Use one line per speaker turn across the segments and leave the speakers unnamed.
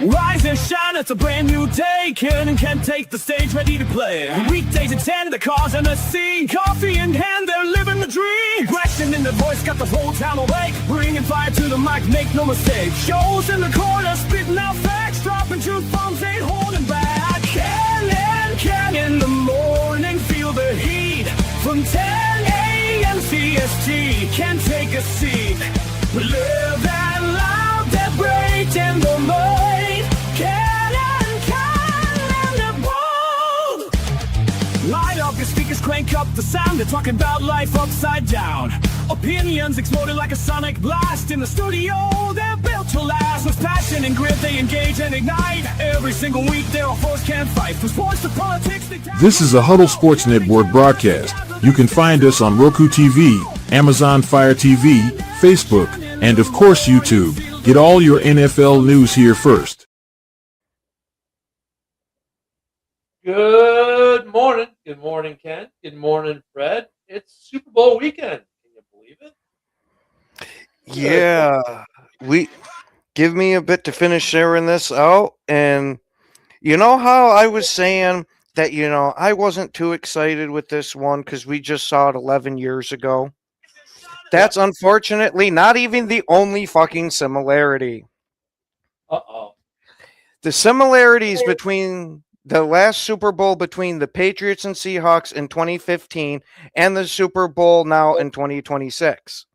Rise and shine, it's a brand new day. Ken and Ken take the stage, ready to play. Weekdays at 10, the cars and the scene. Coffee in hand, they're living the dream. Question in the voice, got the whole town awake. Bringing fire to the mic, make no mistake. Shows in the corner, spitting out facts. Dropping truth bombs, ain't holding back. Ken and Ken in the morning, feel the heat. From 10 a.m. CST, can take a seat. We live that loud, that break in the mind. Light up your speakers, crank up the sound. They're talking about life upside down. Opinions exploding like a sonic blast. In the studio, they're built to last. With passion and grit, they engage and ignite. Every single week, they're a force can't fight. From sports to politics,
This is a Huddle Sports Network broadcast. You can find us on Roku TV, Amazon Fire TV, Facebook, and of course YouTube. Get all your NFL news here first.
Good morning. Good morning, Ken. Good morning, Fred. It's Super Bowl weekend. Can you believe it?
Yeah. Give me a bit to finish sharing this out. And you know how I was saying that, I wasn't too excited with this one because we just saw it 11 years ago. That's unfortunately not even the only fucking similarity.
Uh-oh.
The similarities between the last Super Bowl between the Patriots and Seahawks in 2015 and the Super Bowl now in 2026.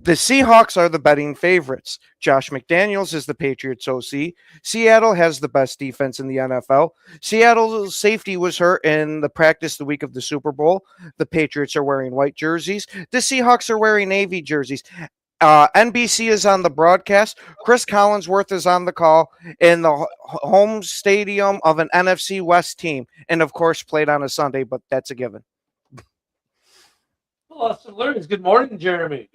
The Seahawks are the betting favorites. Josh McDaniels is the Patriots OC. Seattle has the best defense in the NFL. Seattle's safety was hurt in the practice the week of the Super Bowl. The Patriots are wearing white jerseys. The Seahawks are wearing navy jerseys. NBC is on the broadcast. Chris Collinsworth is on the call in the home stadium of an NFC West team. And, of course, played on a Sunday, but that's a given.
Well, similarities. Good morning, Jeremy.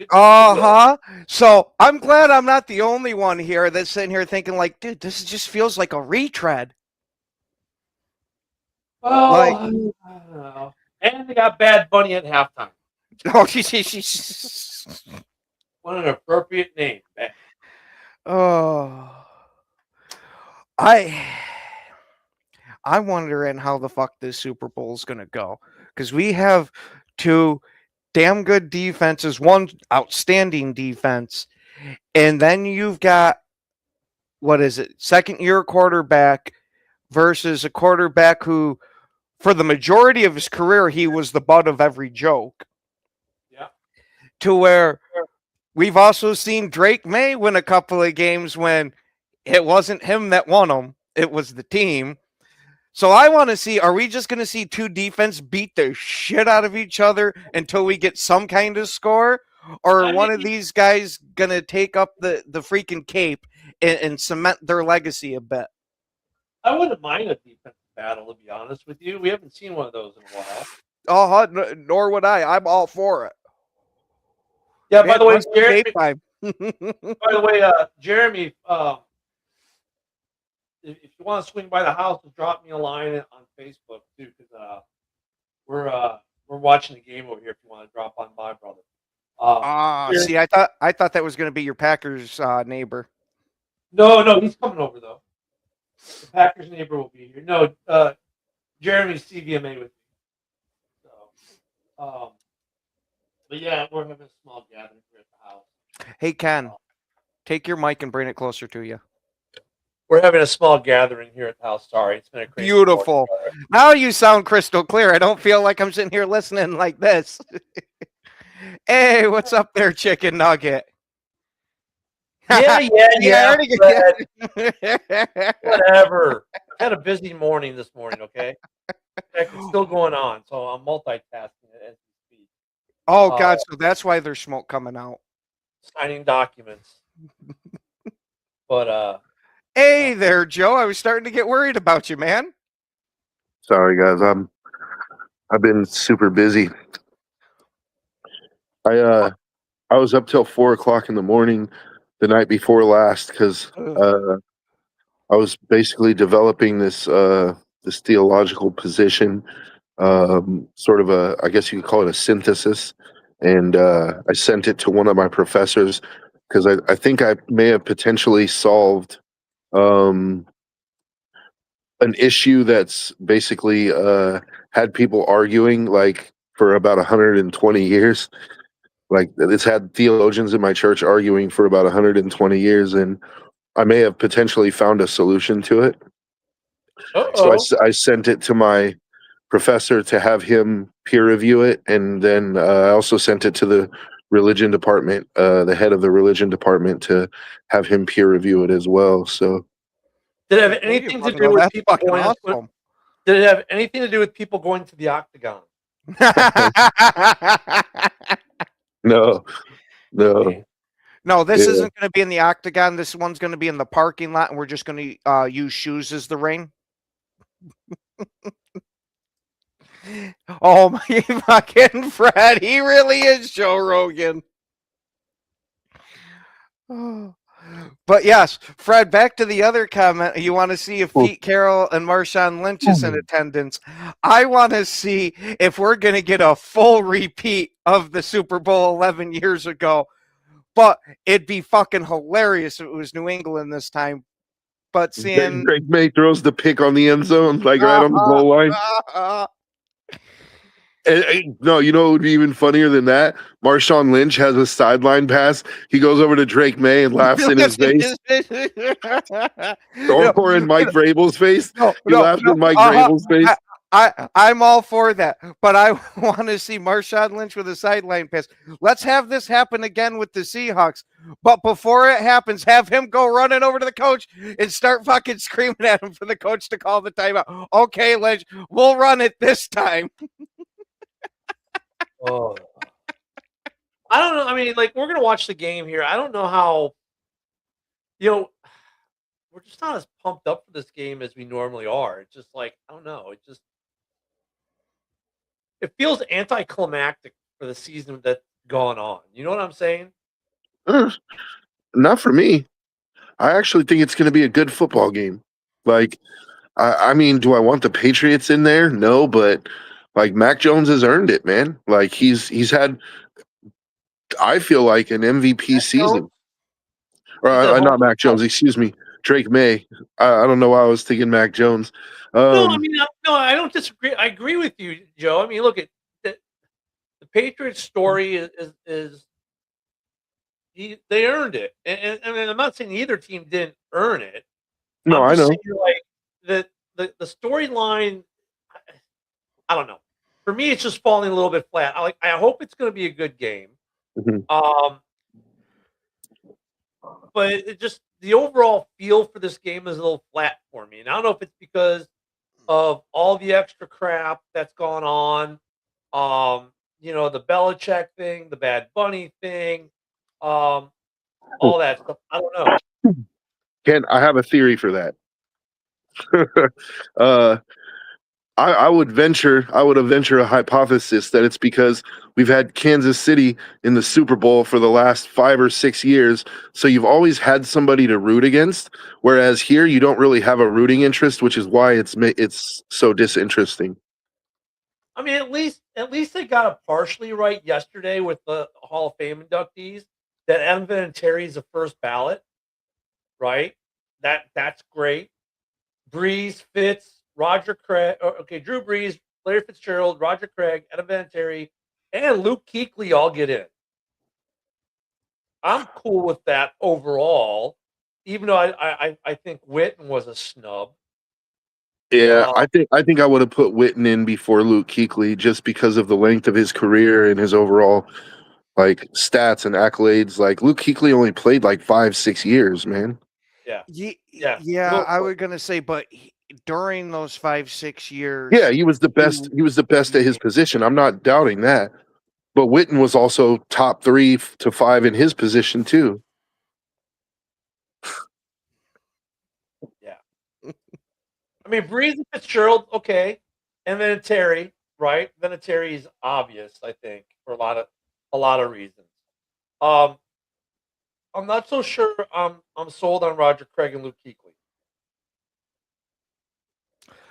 So I'm glad I'm not the only one here that's sitting here thinking like, dude, this just feels like a retread.
Well, I don't know. And they got Bad Bunny at halftime.
Oh,
What an appropriate name.
I'm wondering how the fuck this Super Bowl is going to go. Because we have two damn good defenses, one outstanding defense, and then you've got, second-year quarterback versus a quarterback who, for the majority of his career, he was the butt of every joke.
Yeah.
To where we've also seen Drake May win a couple of games when it wasn't him that won them, it was the team. So I want to see, are we just going to see two defense beat the shit out of each other until we get some kind of score? Or one of these guys going to take up the freaking cape and cement their legacy a bit?
I wouldn't mind a defensive battle, to be honest with you. We haven't seen one of those in a while.
Nor would I. I'm all for it.
Yeah, by the way, Jeremy, if you want to swing by the house, drop me a line on Facebook too, because we're watching the game over here. If you want to drop on by, brother.
See, I thought that was going to be your Packers neighbor.
No, he's coming over though. The Packers neighbor will be here. No, Jeremy's CVMA with me. So, but yeah, we're having a small gathering here at the house.
Hey Ken, take your mic and bring it closer to you.
We're having a small gathering here at the house. Sorry, it's been a crazy
beautiful. Now you sound crystal clear. I don't feel like I'm sitting here listening like this. Hey, what's up there, chicken nugget?
Yeah. Whatever. I had a busy morning this morning. Okay, it's still going on, so I'm multitasking as we speak.
Oh God, so that's why there's smoke coming out.
Signing documents. But
hey there, Joe. I was starting to get worried about you, man.
Sorry, guys. I've been super busy. I was up till 4:00 in the morning the night before last because I was basically developing this this theological position, sort of I guess you could call it a synthesis, and I sent it to one of my professors because I think I may have potentially solved an issue that's basically had people arguing like for about 120 years. Like it's had theologians in my church arguing for about 120 years, and I may have potentially found a solution to it. So I sent it to my professor to have him peer review it, and then I also sent it to the religion department, the head of the religion department, to have him peer review it as well. So
Did it have
Oh, you
anything to
fucking
do
know,
with
that's
people
fucking
going?
awesome.
Did it have anything to do with people going to the octagon?
no.
No, this
Yeah.
isn't going to be in the octagon. This one's going to be in the parking lot, and we're just going to use shoes as the ring. Oh my fucking Fred, he really is Joe Rogan. But yes, Fred, back to the other comment. You want to see if Pete Carroll and Marshawn Lynch is in attendance. I want to see if we're going to get a full repeat of the Super Bowl 11 years ago. But it'd be fucking hilarious if it was New England this time. But seeing
Drake May throws the pick on the end zone, like right on the goal line. No, you know what would be even funnier than that? Marshawn Lynch has a sideline pass. He goes over to Drake May and laughs in his face. Or in Mike Vrabel's face. He laughs in Mike Vrabel's face.
I'm all for that, but I want to see Marshawn Lynch with a sideline pass. Let's have this happen again with the Seahawks. But before it happens, have him go running over to the coach and start fucking screaming at him for the coach to call the timeout. Okay, Lynch, we'll run it this time.
Oh, I don't know. I mean, like, we're gonna watch the game here. I don't know how. We're just not as pumped up for this game as we normally are. It's just like, I don't know. It feels anticlimactic for the season that's gone on. You know what I'm saying?
Not for me. I actually think it's going to be a good football game. Like, I mean, do I want the Patriots in there? No, but like Mac Jones has earned it, man. Like he's had, I feel like, an MVP season. Or not Mac Jones, excuse me, Drake May. I don't know why I was thinking Mac Jones.
No, I mean, no, I don't disagree. I agree with you, Joe. I mean, look at the Patriots story is they earned it, and I'm not saying either team didn't earn it.
No, I know.
Saying, like the storyline, I don't know. For me, it's just falling a little bit flat. I hope it's going to be a good game.
Mhm.
But it just the overall feel for this game is a little flat for me, and I don't know if it's because of all the extra crap that's gone on. The Belichick thing, the Bad Bunny thing, all that stuff. I don't know.
Ken, I have a theory for that. I would venture a hypothesis that it's because we've had Kansas City in the Super Bowl for the last 5 or 6 years, so you've always had somebody to root against. Whereas here, you don't really have a rooting interest, which is why it's so disinteresting.
I mean, at least they got it partially right yesterday with the Hall of Fame inductees. That Evan Vinatieri's the first ballot, right? That's great. Breeze, Fitz, Roger Craig, Drew Brees, Larry Fitzgerald, Roger Craig, Evan Vinatieri, and Luke Kuechly all get in. I'm cool with that overall, even though I think Witten was a snub.
Yeah, I think I would have put Witten in before Luke Kuechly just because of the length of his career and his overall like stats and accolades. Like Luke Kuechly only played like 5-6 years, man.
Yeah.
I was gonna say, but during those 5-6 years,
yeah, he was the best. He was the best at his position. I'm not doubting that. But Witten was also top 3 to 5 in his position too.
Yeah. I mean, Breeze and Fitzgerald, okay, and then Terry, right? Vinatieri is obvious, I think, for a lot of reasons. I'm not so sure I'm sold on Roger Craig and Luke Kuechly.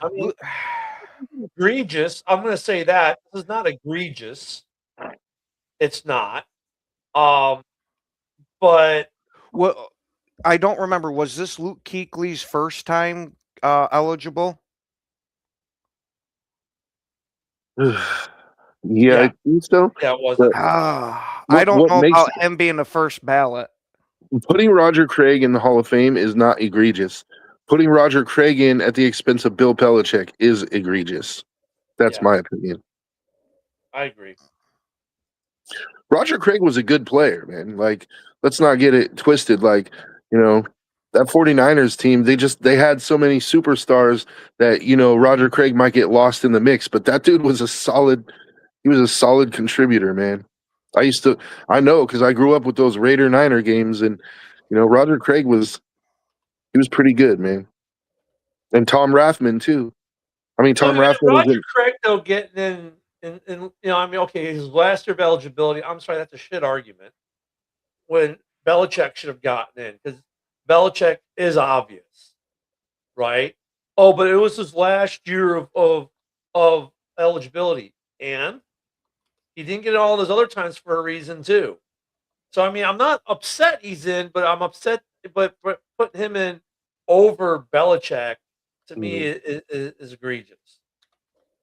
I mean, egregious. I'm going to say that this is not egregious. It's not. But
well, I don't remember. Was this Luke Kuechly's first time eligible?
Yeah,
Yeah.
I think so.
Yeah, it was.
But
I don't
what
know
makes
about him being the first ballot.
putting Roger Craig in the Hall of Fame is not egregious. Putting Roger Craig in at the expense of Bill Belichick is egregious. That's
Yeah.
my opinion.
I agree.
Roger Craig was a good player, man. Like, let's not get it twisted. Like, you know, that 49ers team, they had so many superstars that, you know, Roger Craig might get lost in the mix, but that dude was a solid contributor, man. I know because I grew up with those Raider Niner games, and you know, Roger Craig was pretty good, man. And Tom Rathman too. I mean, Tom Rathman was
Roger Craig though getting in, you know, I mean, okay, his last year of eligibility. I'm sorry, that's a shit argument. When Belichick should have gotten in because Belichick is obvious, right? Oh, but it was his last year of eligibility, and he didn't get it all those other times for a reason too. So I mean, I'm not upset he's in, but I'm upset. But putting him in over Belichick to me is egregious.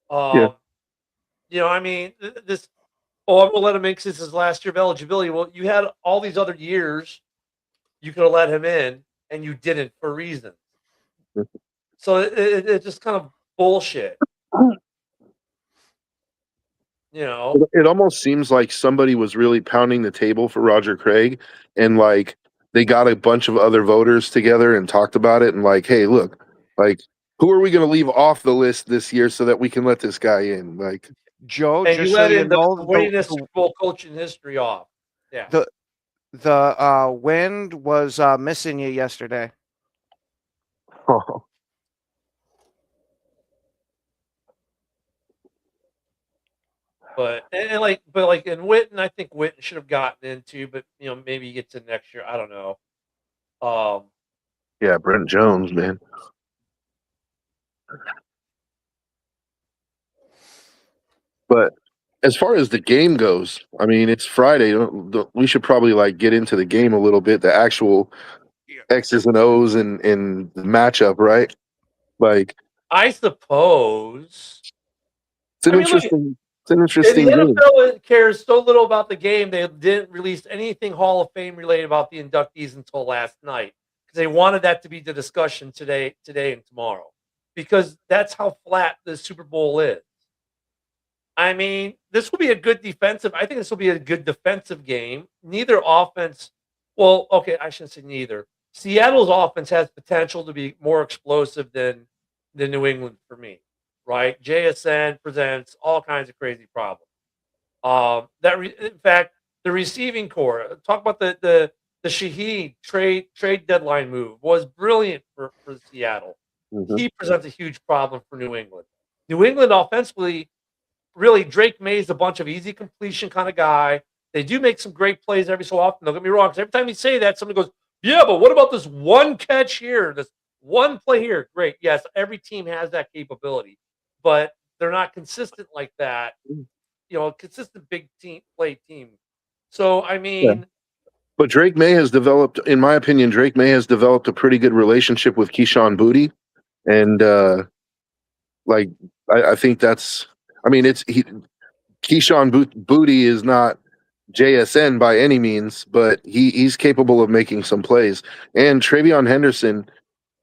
Yeah.
You know, I mean, this. Oh, I'm gonna let him in because it's his last year of eligibility. Well, you had all these other years you could have let him in, and you didn't for reasons. So it's just kind of bullshit. You know,
It almost seems like somebody was really pounding the table for Roger Craig, and like they got a bunch of other voters together and talked about it, and like, hey, look, like, who are we going to leave off the list this year so that we can let this guy in? Like,
Joe,
and
just
you
so
let
you
in the
know,
winningest Super Bowl coach in history off. Yeah.
the wind was missing you yesterday.
oh,
But in Witten, I think Witten should have gotten into, but you know, maybe he gets in next year. I don't know.
yeah, Brent Jones, man. But as far as the game goes, I mean, it's Friday. We should probably like get into the game a little bit, the actual X's and O's and the matchup, right? Like,
I suppose
it's an
I mean, look,
interesting
the
game.
NFL cares so little about the game. They didn't release anything Hall of Fame related about the inductees until last night because they wanted that to be the discussion today and tomorrow because that's how flat the Super Bowl is. I mean, this will be a good defensive. I think this will be a good defensive game. Neither offense. Well, okay, I shouldn't say neither. Seattle's offense has potential to be more explosive than New England for me, right? JSN presents all kinds of crazy problems. In fact, the receiving core. Talk about the Shaheed trade deadline move was brilliant for Seattle.
Mhm.
He presents a huge problem for New England. New England offensively, really, Drake May is a bunch of easy completion kind of guy. They do make some great plays every so often. Don't get me wrong, because every time you say that, somebody goes, "Yeah, but what about this one catch here? This one play here?" Great, yes, every team has that capability, but they're not consistent like that. You know, a consistent big team play team. So I mean,
But Drake May has developed, in my opinion, a pretty good relationship with Keyshawn Booty, and like I think that's. I mean, Keyshawn Booty is not JSN by any means, but he's capable of making some plays. And Travion Henderson,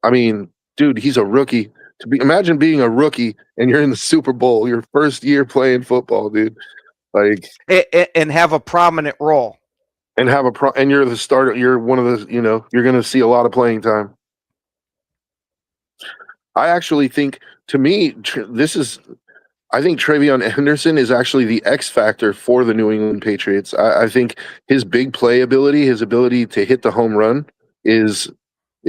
I mean, dude, he's a rookie. Imagine being a rookie and you're in the Super Bowl, your first year playing football, dude. Like,
And have a prominent role.
and and you're the starter. You're one of the, you know, you're going to see a lot of playing time. I actually think, to me, I think Travion Henderson is actually the X factor for the New England Patriots. I think his big play ability, his ability to hit the home run, is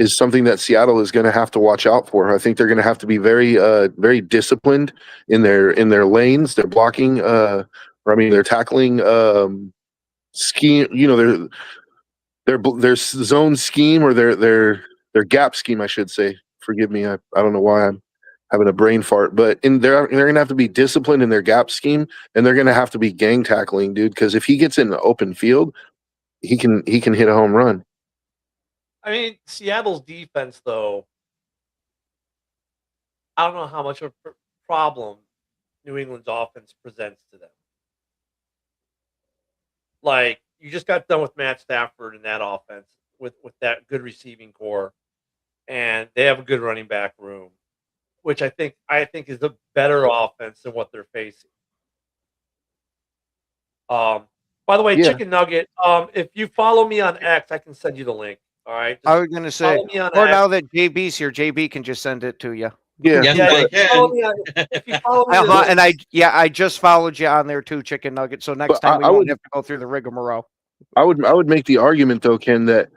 something that Seattle is going to have to watch out for. I think they're going to have to be very disciplined in their lanes, their blocking, their tackling scheme. You know, their zone scheme, or their gap scheme, I should say. Forgive me, I don't know why I'm having a brain fart, but they're going to have to be disciplined in their gap scheme, and they're going to have to be gang tackling, dude. Because if he gets in the open field, he can hit a home run.
I mean, Seattle's defense, though, I don't know how much of a problem New England's offense presents to them. Like, you just got done with Matt Stafford and that offense with that good receiving core, and they have a good running back room, which I think is a better offense than what they're facing. By the way,
Yeah.
Chicken Nugget, if you follow me on X, I can send you the link. All right.
I was going to say,
follow me on
or
X.
now that JB's here, JB can just send it to you.
Yeah.
Yes,
Yeah,
I
if you follow
can.
me if you follow me,
And I just followed you on there too, Chicken Nugget. So next
But
time we
I
won't
would-
have to go through the rigmarole.
I would make the argument though, Ken, that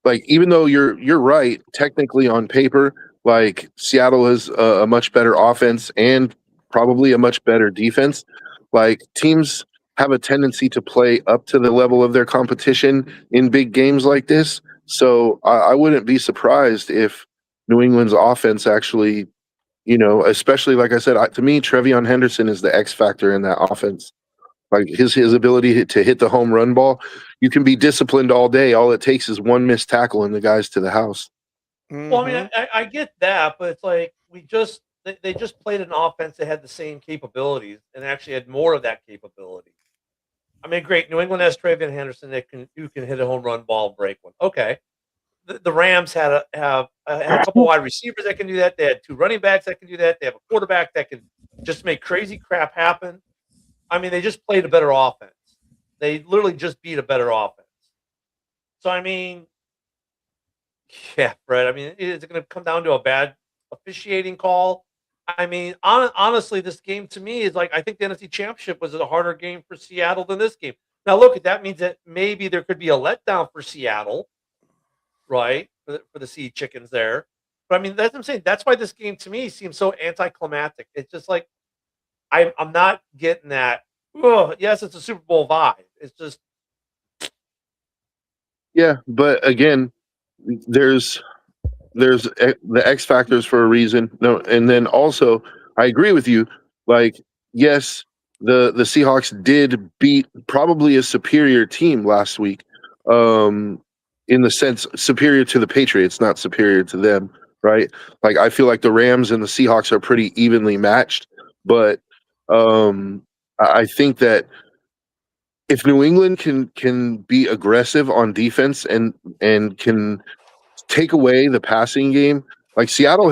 like even though you're right, technically on paper, like Seattle is a much better offense and probably a much better defense. Like teams have a tendency to play up to the level of their competition in big games like this. So I wouldn't be surprised if New England's offense actually, especially like I said, to me, Trevion Henderson is the X factor in that offense. Like his ability to hit the home run ball, you can be disciplined all day. All it takes is one missed tackle and the guy's to the house.
well, I mean, I get that, but it's like they just played an offense that had the same capabilities and actually had more of that capability. I mean, great. New England has Trevion Henderson who can hit a home run ball and break one. Okay. The Rams had a couple wide receivers that can do that. They had 2 running backs that can do that. They have a quarterback that can just make crazy crap happen. I mean, they just played a better offense. They literally just beat a better offense. So, I mean, yeah, Fred, I mean, is it going to come down to a bad officiating call? I mean, honestly, this game to me is like, I think the NFC Championship was a harder game for Seattle than this game. Now, look, that means that maybe there could be a letdown for Seattle, right, for the Sea Chickens there. But, I mean, that's what I'm saying. That's why this game to me seems so anticlimactic. It's just like, I'm not getting that. Oh, yes, it's a Super Bowl vibe. It's just
Yeah, but again, there's the X factors for a reason. No, and then also I agree with you. Like, yes, the Seahawks did beat probably a superior team last week. In the sense superior to the Patriots, not superior to them, right? Like I feel like the Rams and the Seahawks are pretty evenly matched, but I think that if New England can be aggressive on defense and can take away the passing game, like Seattle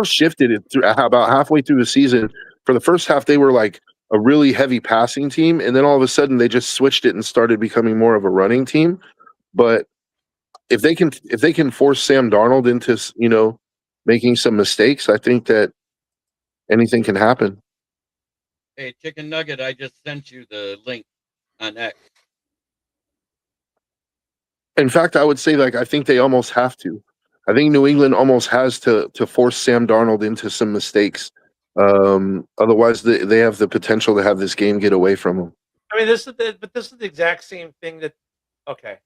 shifted it through about halfway through the season. For the first half, they were like a really heavy passing team, and then all of a sudden they just switched it and started becoming more of a running team. But if they can force Sam Darnold into making some mistakes, I think that anything can happen.
Hey, Chicken Nugget, I just sent you the link on X.
In fact, I would say I think they almost have to. I think New England almost has to force Sam Darnold into some mistakes. Otherwise, they have the potential to have this game get away from them.
I mean, this is the exact same thing that. Okay,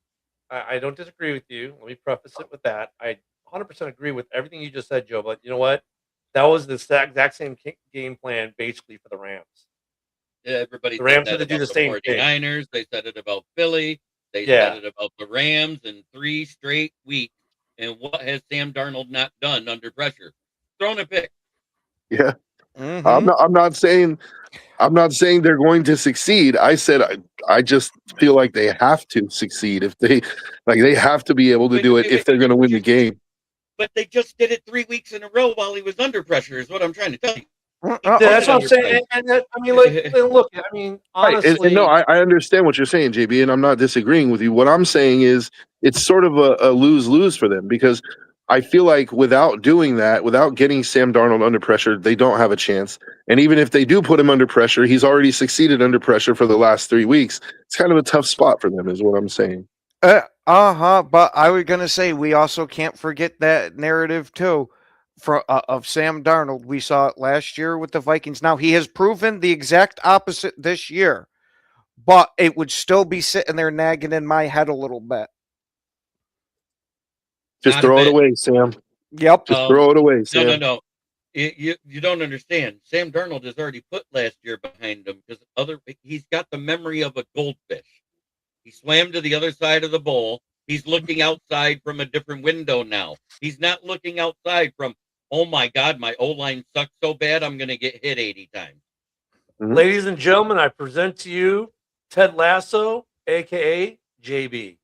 I don't disagree with you. Let me preface it with that. I 100% agree with everything you just said, Joe. But you know what? That was the exact same game plan basically for the Rams.
Everybody
The Rams
said
had
that
to do
about
the same thing.
49ers. They said it about Philly. They
Yeah.
said it about the Rams in 3 straight weeks. And what has Sam Darnold not done under pressure? Thrown a pick.
Yeah.
Mhm.
I'm not saying they're going to succeed. I said I just feel like they have to succeed if they have to be able to do it if they're going to win the game.
But they just did it 3 weeks in a row while he was under pressure, is what I'm trying to tell you.
That's what I'm saying. And I mean, look. I mean,
Right.
honestly,
And no, I understand what you're saying, JB, and I'm not disagreeing with you. What I'm saying is it's sort of a lose-lose for them because I feel like without doing that, without getting Sam Darnold under pressure, they don't have a chance. And even if they do put him under pressure, he's already succeeded under pressure for the last 3 weeks. It's kind of a tough spot for them, is what I'm saying.
But I was gonna say we also can't forget that narrative too, of Sam Darnold. We saw it last year with the Vikings. Now he has proven the exact opposite this year, but it would still be sitting there nagging in my head a little bit.
Just
Not a
throw it
bit.
away, Sam.
Yep.
Just throw it away, Sam.
No. You don't understand. Sam Darnold has already put last year behind him because he's got the memory of a goldfish. He swam to the other side of the bowl, He's looking outside from a different window now. He's not looking outside from, oh my God, my O-line sucks so bad I'm going to get hit 80 times.
Ladies and gentlemen, I present to you Ted Lasso, aka JB.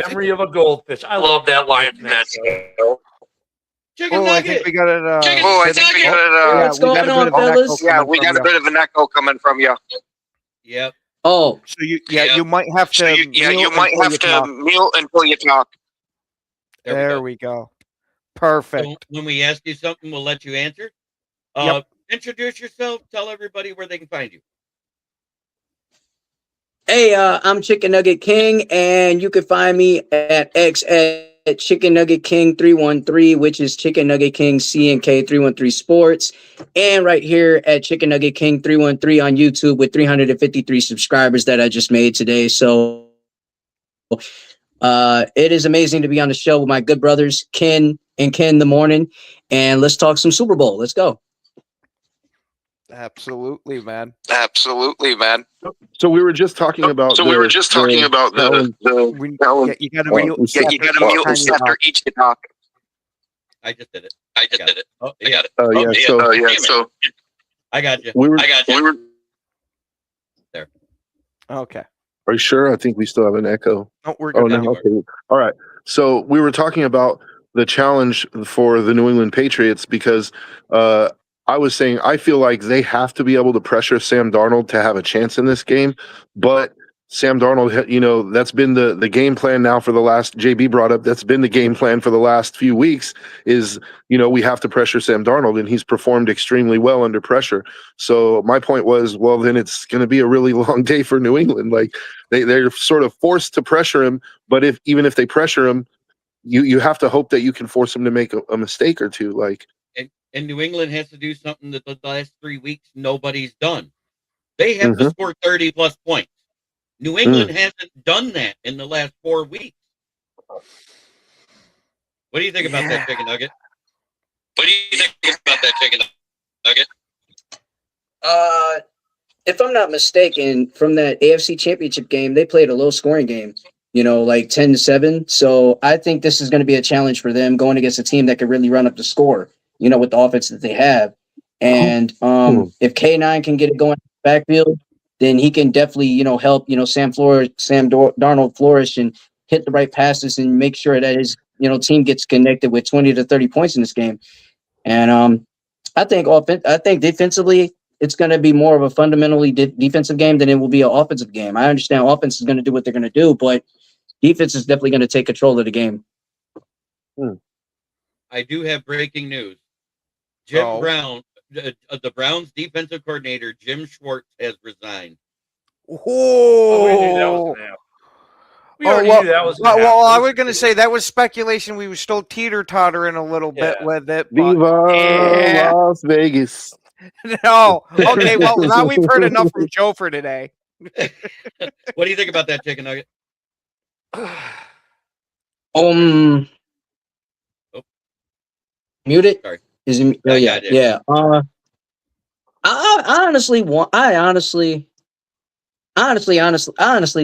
Memory of a goldfish. I love that line from that show.
Chicken
Oh, I think
nugget.
we got it.
I think we got it.
Yeah,
What's
we got
going
a
on,
bit of an echo
fellas?
Yeah,
coming
we
from
got
you.
a bit of an echo coming from you.
Yep.
Oh,
So you might have to.
So you might
mute
have
until
to
talk.
mute until you talk.
There we go. Perfect.
So when we ask you something, we'll let you answer.
Yep.
Introduce yourself. Tell everybody where they can find you.
hey, I'm Chicken Nugget King, and you can find me at X at Chicken Nugget King 313, which is Chicken Nugget King CNK 313 Sports, and right here at Chicken Nugget King 313 on YouTube with 353 subscribers that I just made today. So it is amazing to be on the show with my good brothers Ken and Ken the Morning, and let's talk some Super Bowl. Let's go.
Absolutely, man.
Absolutely, man.
So we were just talking about.
So we were just talking about
challenge.
the
You got to
Well,
mute.
we
yeah, you got to mute after each you talk.
I just did it.
I just did it.
Oh,
I got it.
Yeah. So
I got you.
we were.
We were.
Okay.
Are you sure? I think we still have an echo.
No, we're
Oh
good.
no.
now.
Okay. All right. So we were talking about the challenge for the New England Patriots because I was saying I feel like they have to be able to pressure Sam Darnold to have a chance in this game, but Sam Darnold, you know, that's been the game plan now for the last. JB brought up that's been the game plan for the last few weeks. Is, you know, we have to pressure Sam Darnold, and he's performed extremely well under pressure. So my point was, well, then it's going to be a really long day for New England. Like they're sort of forced to pressure him, but even if they pressure him, you have to hope that you can force him to make a mistake or two. Like.
And New England has to do something that the last 3 weeks nobody's done. They have to score 30 plus points. New England hasn't done that in the last 4 weeks. What do you think about that, Chicken Nugget?
What do you think about that, Chicken Nugget?
If I'm not mistaken, from that AFC Championship game, they played a low scoring game, you know, like 10-7. So I think this is going to be a challenge for them going against a team that can really run up the score, you know, with the offense that they have. And if K9 can get it going in the backfield, then he can definitely, you know, help, you know, Sam Darnold flourish and hit the right passes and make sure that his, you know, team gets connected with 20 to 30 points in this game. And I think defensively, it's going to be more of a fundamentally defensive game than it will be an offensive game. I understand offense is going to do what they're going to do, but defense is definitely going to take control of the game.
I do have breaking news. Jim Brown, the Browns defensive coordinator, Jim Schwartz, has resigned.
Oh, we knew that was gonna happen. We already knew that was gonna
well, I
happen.
was going to say that was speculation. We were still teeter-tottering a little bit with it. But
Viva Las Vegas.
no. Okay, well, now we've heard enough from Joe for today.
What do you think about that, Chicken Nugget?
Mute it.
Sorry.
Is it? Oh, yeah, yeah. I honestly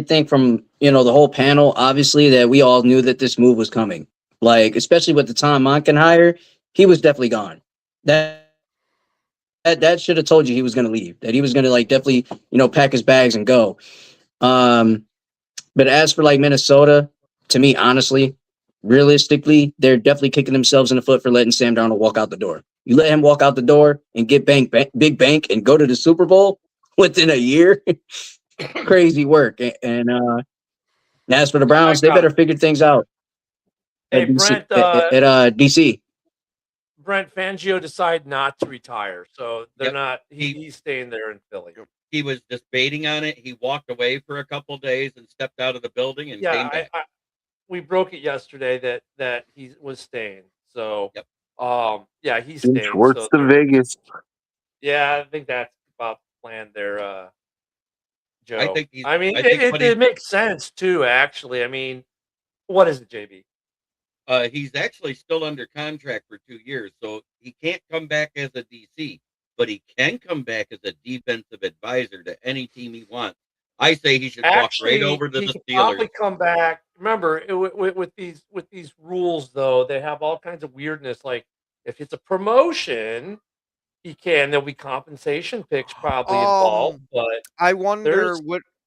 think from, you know, the whole panel, obviously, that we all knew that this move was coming. Like, especially with the Tom Monken hire, he was definitely gone. That should have told you he was going to leave. That he was going to, like, definitely, you know, pack his bags and go. But as for like Minnesota, to me, honestly, realistically, they're definitely kicking themselves in the foot for letting Sam Darnold walk out the door. You let him walk out the door and get big bank and go to the Super Bowl within a year. Crazy work. And as for the Browns, they better figure things out.
Hey,
at DC,
Brent,
at DC.
Brent Fangio decided not to retire, so they're not. He's staying there in Philly.
He was debating on it. He walked away for a couple days and stepped out of the building and came back.
We broke it yesterday that he was staying. So, yeah, he's
Jim
staying.
Schwartz
so
to Vegas.
Yeah, I think that's about the plan there, Joe.
It
makes sense too. Actually, I mean, what is it, JB?
He's actually still under contract for 2 years, so he can't come back as a DC, but he can come back as a defensive advisor to any team he wants I say he should walk
Actually,
right over to
he
the
can probably
Steelers.
come back. Remember, with these rules though, they have all kinds of weirdness. Like if it's a promotion, he can. There'll be compensation picks probably involved, but
I wonder
there's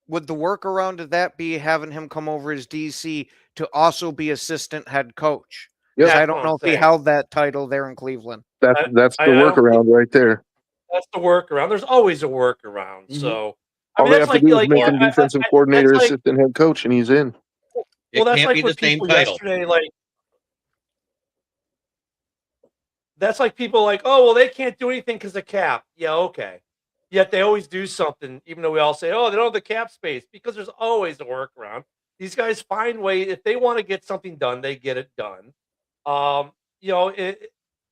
would the workaround to that be having him come over as DC to also be assistant head coach? Because
Yep.
I
that's
don't
what
know
I'm
if he
saying.
held that title there in Cleveland.
That's
I
the
don't think
workaround right there.
that's the workaround. There's always a workaround.
Mhm.
So I
All
mean,
they
that's
have to
like
do is make him
I,
defensive
I,
coordinator,
that's like
assistant head coach, and he's in.
well,
It
that's
can't
like
be
when
the same
people
title.
yesterday like. That's like people like, oh, well, they can't do anything because of cap. Yeah, okay. Yet they always do something, even though we all say, oh, they don't have the cap space, because there's always a workaround. These guys find way if they want to get something done, they get it done. You know,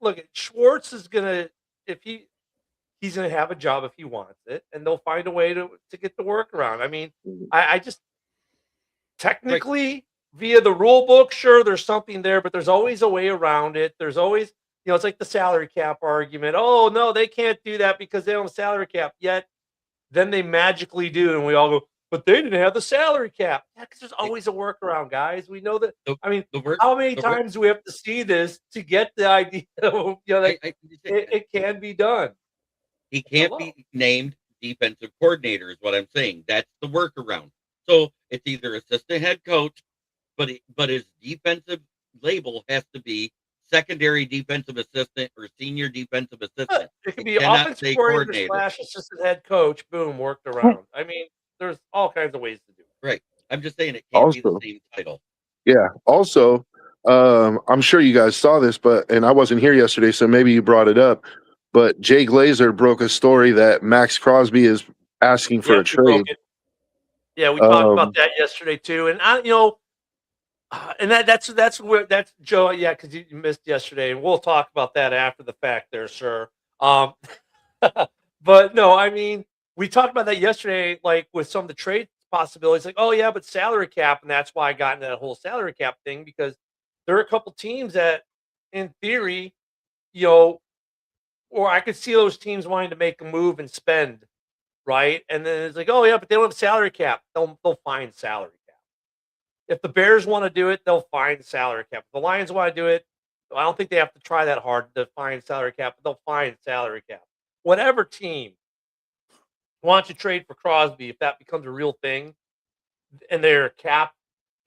look, Schwartz is gonna if he's gonna have a job if he wants it, and they'll find a way to get the workaround. I mean, I just
Right.
technically via the rule book, sure, there's something there, but there's always a way around it. There's always, it's like the salary cap argument. Oh no, they can't do that because they don't have a salary cap. Yet then they magically do, and we all go, but they didn't have the salary cap. Yeah, because there's always a workaround, guys. We know that.
The,
I mean,
the work.
how many
The work.
times do we have to see this to get the idea of, that it can be done?
He can't
Hello.
be named defensive coordinator, is what I'm saying. That's the workaround. So it's either assistant head coach, but his defensive label has to be secondary defensive assistant or senior defensive assistant.
It could
It
be
cannot
offensive
say
coordinator
coordinator.
/ assistant head coach. Boom, worked around. I mean, there's all kinds of ways to do it.
Right. I'm just saying it can't be the
Also,
same title.
yeah. Also, I'm sure you guys saw this, and I wasn't here yesterday, so maybe you brought it up. But Jay Glazer broke a story that Max Crosby is asking for a
we broke
trade.
it. Yeah, we talked about that yesterday too, and and that's Joe. Yeah, because you missed yesterday, and we'll talk about that after the fact, there, sir. But no, I mean, we talked about that yesterday, like with some of the trade possibilities. Like, oh yeah, but salary cap, and that's why I got into that whole salary cap thing, because there are a couple teams that, in theory, or I could see those teams wanting to make a move and spend, right? And then it's like, oh yeah, but they don't have salary cap. They'll find salary cap. If the Bears want to do it, they'll find salary cap. If the Lions want to do it, I don't think they have to try that hard to find salary cap, but they'll find salary cap. Whatever team wants to trade for Crosby, if that becomes a real thing, and they're cap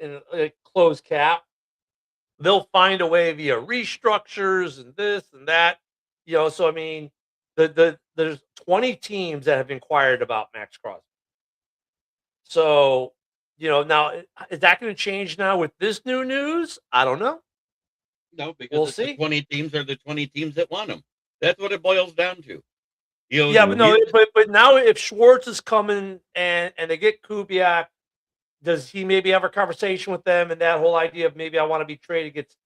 in a closed cap, they'll find a way via restructures and this and that. So I mean, there's 20 teams that have inquired about Max Crosby. So, now is that going to change now with this new news? I don't know.
No, because
We'll
it's
see.
the 20 teams are the 20 teams that want him. That's what it boils down to.
Yeah, but no, but now if Schwartz is coming and they get Kubiak, does he maybe have a conversation with them, and that whole idea of maybe I want to be traded gets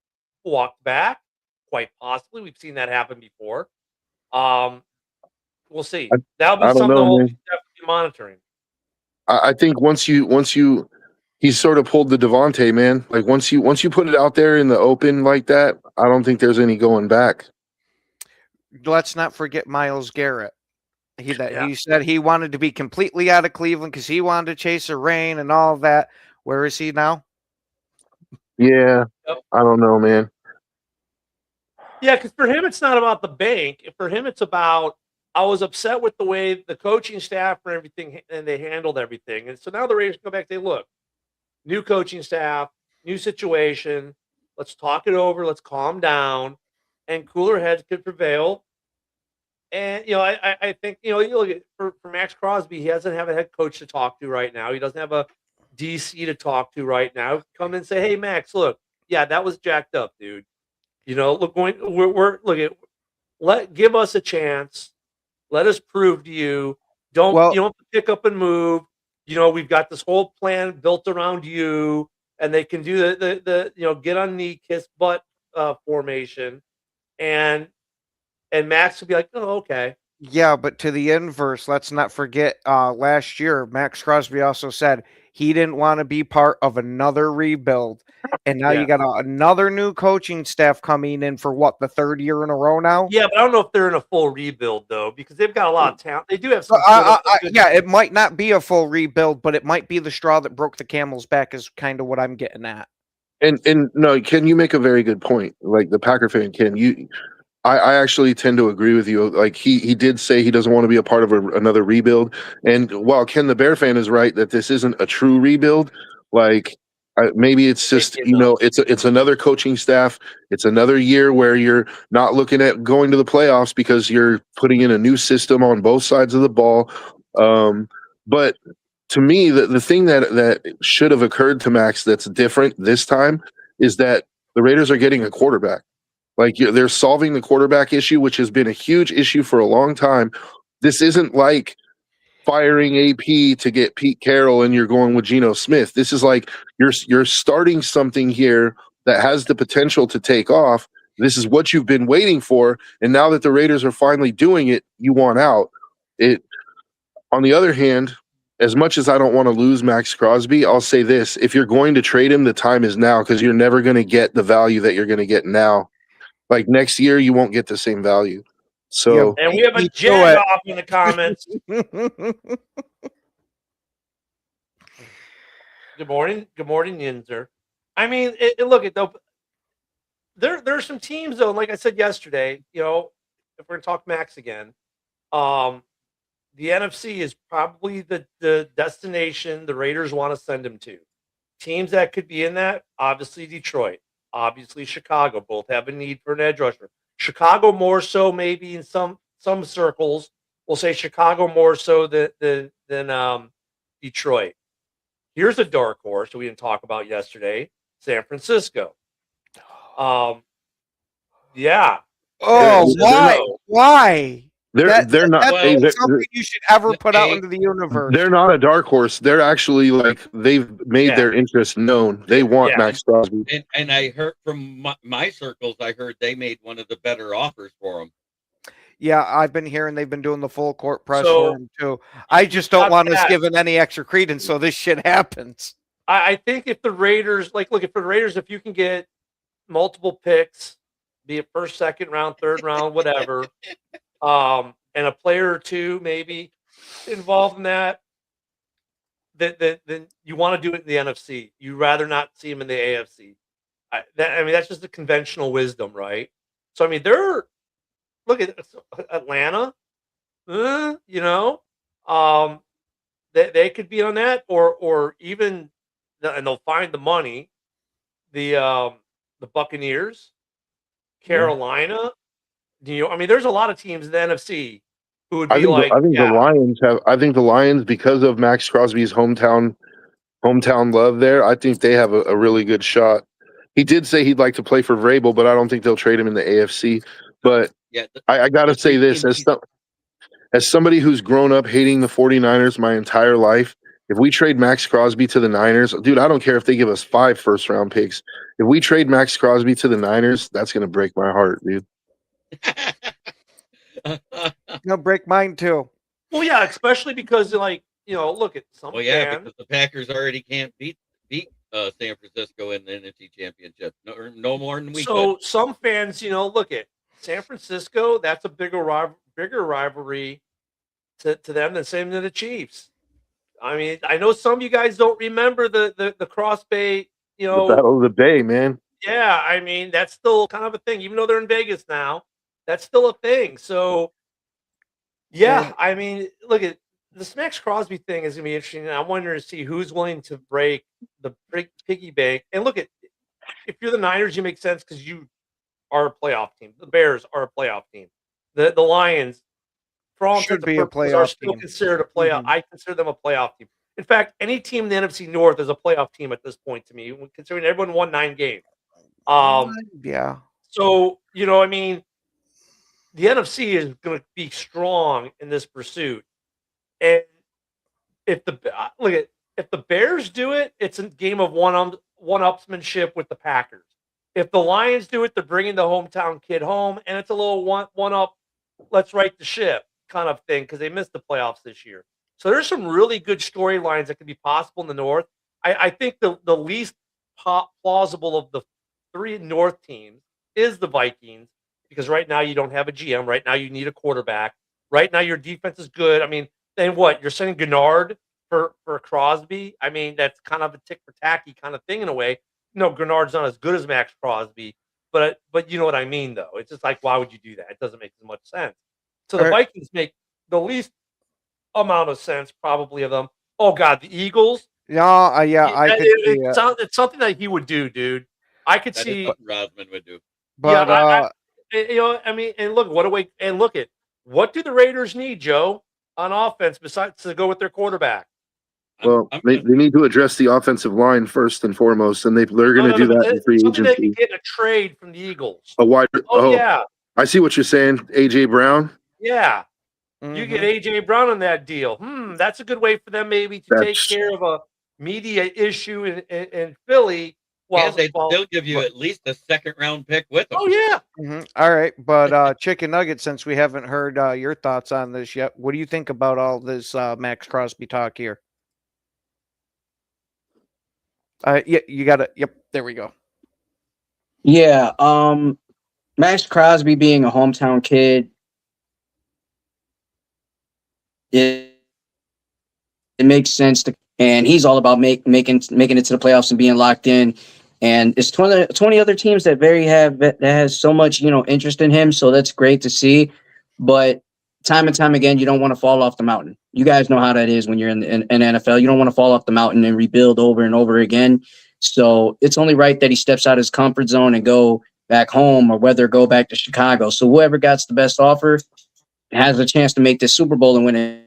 walked back? Quite possibly. We've seen that happen before. We'll see. That'll be
I don't
something
know,
we'll
man.
definitely monitoring.
I think once you he's sort of pulled the Devontae, man. Like once you put it out there in the open like that, I don't think there's any going back.
Let's not forget Myles Garrett. He
Yeah.
said he wanted to be completely out of Cleveland because he wanted to chase a reign and all of that. Where is he now?
Yeah,
Yep.
I don't know, man.
Yeah, because for him, it's not about the bank. For him, it's about, I was upset with the way the coaching staff and everything, and they handled everything. And so now the Raiders go back and say, look, new coaching staff, new situation. Let's talk it over. Let's calm down. And cooler heads could prevail. And, I think, you look at for Max Crosby, he doesn't have a head coach to talk to right now. He doesn't have a DC to talk to right now. Come and say, hey, Max, look, yeah, that was jacked up, dude. Look, give us a chance. Let us prove to you. You don't have to pick up and move. We've got this whole plan built around you, and they can do the get on knee, kiss butt formation, and Max will be like, oh, okay.
Yeah, but to the inverse, let's not forget last year, Max Crosby also said he didn't want to be part of another rebuild. And now
Yeah.
you got another new coaching staff coming in for what, the third year in a row now?
Yeah, but I don't know if they're in a full rebuild though, because they've got a lot of talent. They do have
So,
some. Good-
yeah, it might not be a full rebuild, but it might be the straw that broke the camel's back is kind of what I'm getting at.
And no, Ken, you make a very good point. Like the Packer fan, Ken, I actually tend to agree with you. Like he did say he doesn't want to be a part of another rebuild. And while Ken the Bear fan is right that this isn't a true rebuild, like maybe it's just it's another coaching staff. It's another year where you're not looking at going to the playoffs because you're putting in a new system on both sides of the ball. But to me, the thing that should have occurred to Max that's different this time is that the Raiders are getting a quarterback. Like they're solving the quarterback issue, which has been a huge issue for a long time. This isn't like firing AP to get Pete Carroll and you're going with Geno Smith. This is like you're starting something here that has the potential to take off. This is what you've been waiting for, and now that the Raiders are finally doing it, you want out. It. On the other hand, as much as I don't want to lose Max Crosby, I'll say this: if you're going to trade him, the time is now because you're never going to get the value that you're going to get now. Like next year, you won't get the same value. So,
and we have a jag off in the comments. Good morning, Yinzer. I mean, look at though. There's some teams though, and like I said yesterday, if we're gonna talk Max again, the NFC is probably the destination the Raiders want to send him to. Teams that could be in that, obviously Detroit. Obviously, Chicago both have a need for an edge rusher. Chicago more so, maybe in some circles, we'll say Chicago more so than Detroit. Here's a dark horse that we didn't talk about yesterday: San Francisco. Yeah.
Oh, why? Why?
They're not
something you should ever put out into the universe.
They're not a dark horse. They're actually like they've made their interest known. They want Max Crosby.
And I heard from my circles, I heard they made one of the better offers for him.
Yeah, I've been hearing they've been doing the full court press for him too. I just don't want us giving any extra credence so this shit happens.
I think if the Raiders, if you can get multiple picks, be it first, second round, third round, whatever, and a player or two maybe involved in that, then you want to do it in the NFC. You'd rather not see him in the AFC. That's just the conventional wisdom, right? So, I mean, look at Atlanta, they could be on that, or even, and they'll find the money, the Buccaneers, Carolina, there's a lot of teams in the NFC who would be
I think the Lions, because of Max Crosby's hometown love there, I think they have a really good shot. He did say he'd like to play for Vrabel, but I don't think they'll trade him in the AFC. But I got to say this, as somebody who's grown up hating the 49ers my entire life, if we trade Max Crosby to the Niners, dude, I don't care if they give us 5 first-round picks. If we trade Max Crosby to the Niners, that's going to break my heart, dude.
It'll break mine too.
Well, yeah, especially because look at some.
Well, yeah, because the Packers already can't beat San Francisco in the NFC Championship. No more than we could.
Some fans, look at San Francisco. That's a bigger rivalry to them than same to the Chiefs. I mean, I know some of you guys don't remember the Cross Bay,
the Battle of the Bay, man.
Yeah, I mean, that's still kind of a thing, even though they're in Vegas now. That's still a thing. So, yeah, I mean, look at this Max Crosby thing is going to be interesting. I'm wondering to see who's willing to break the piggy bank. And look at, if you're the Niners, you make sense because you are a playoff team. The Bears are a playoff team. The Lions, for all intents and purposes, are still considered a playoff. I consider them a playoff team. In fact, any team in the NFC North is a playoff team at this point to me, considering everyone won 9 games.
Yeah.
So, the NFC is going to be strong in this pursuit. And if the Bears do it, it's a game of one-upsmanship with the Packers. If the Lions do it, they're bringing the hometown kid home, and it's a little one-up, let's right the ship kind of thing because they missed the playoffs this year. So there's some really good storylines that could be possible in the North. I think the least plausible of the 3 North teams is the Vikings, because right now you don't have a GM. Right now you need a quarterback. Right now your defense is good. I mean, then what? You're sending Gennard for Crosby? I mean, that's kind of a tick for tacky kind of thing in a way. No, Gennard's not as good as Max Crosby, but you know what I mean, though. It's just like, why would you do that? It doesn't make as much sense. So the Vikings make the least amount of sense, probably, of them. Oh God, the Eagles.
Yeah, I could see it.
It's something that he would do, dude. I could
That
see.
is what Rosman would do.
But
I mean, and look, what do the Raiders need, Joe, on offense besides to go with their quarterback?
Well, they need to address the offensive line first and foremost, and they're going to do that in free
Something they
agency.
can get in a trade from the Eagles.
A wide.
Oh yeah,
I see what you're saying. AJ Brown.
yeah. You get AJ Brown on that deal. That's a good way for them maybe to take care of a media issue in Philly.
Well, they'd still give you at least a 2nd-round pick with them.
Oh yeah.
All right, but Chicken Nugget, since we haven't heard your thoughts on this yet, what do you think about all this Max Crosby talk here? Yeah, you got it. Yep, there we go.
Yeah, Max Crosby being a hometown kid, it makes sense to, and he's all about making it to the playoffs and being locked in. And it's 20 other teams that has so much, interest in him. So that's great to see. But time and time again, you don't want to fall off the mountain. You guys know how that is when you're in NFL. You don't want to fall off the mountain and rebuild over and over again. So it's only right that he steps out of his comfort zone and go back home, or whether go back to Chicago. So whoever gets the best offer has a chance to make this Super Bowl and win a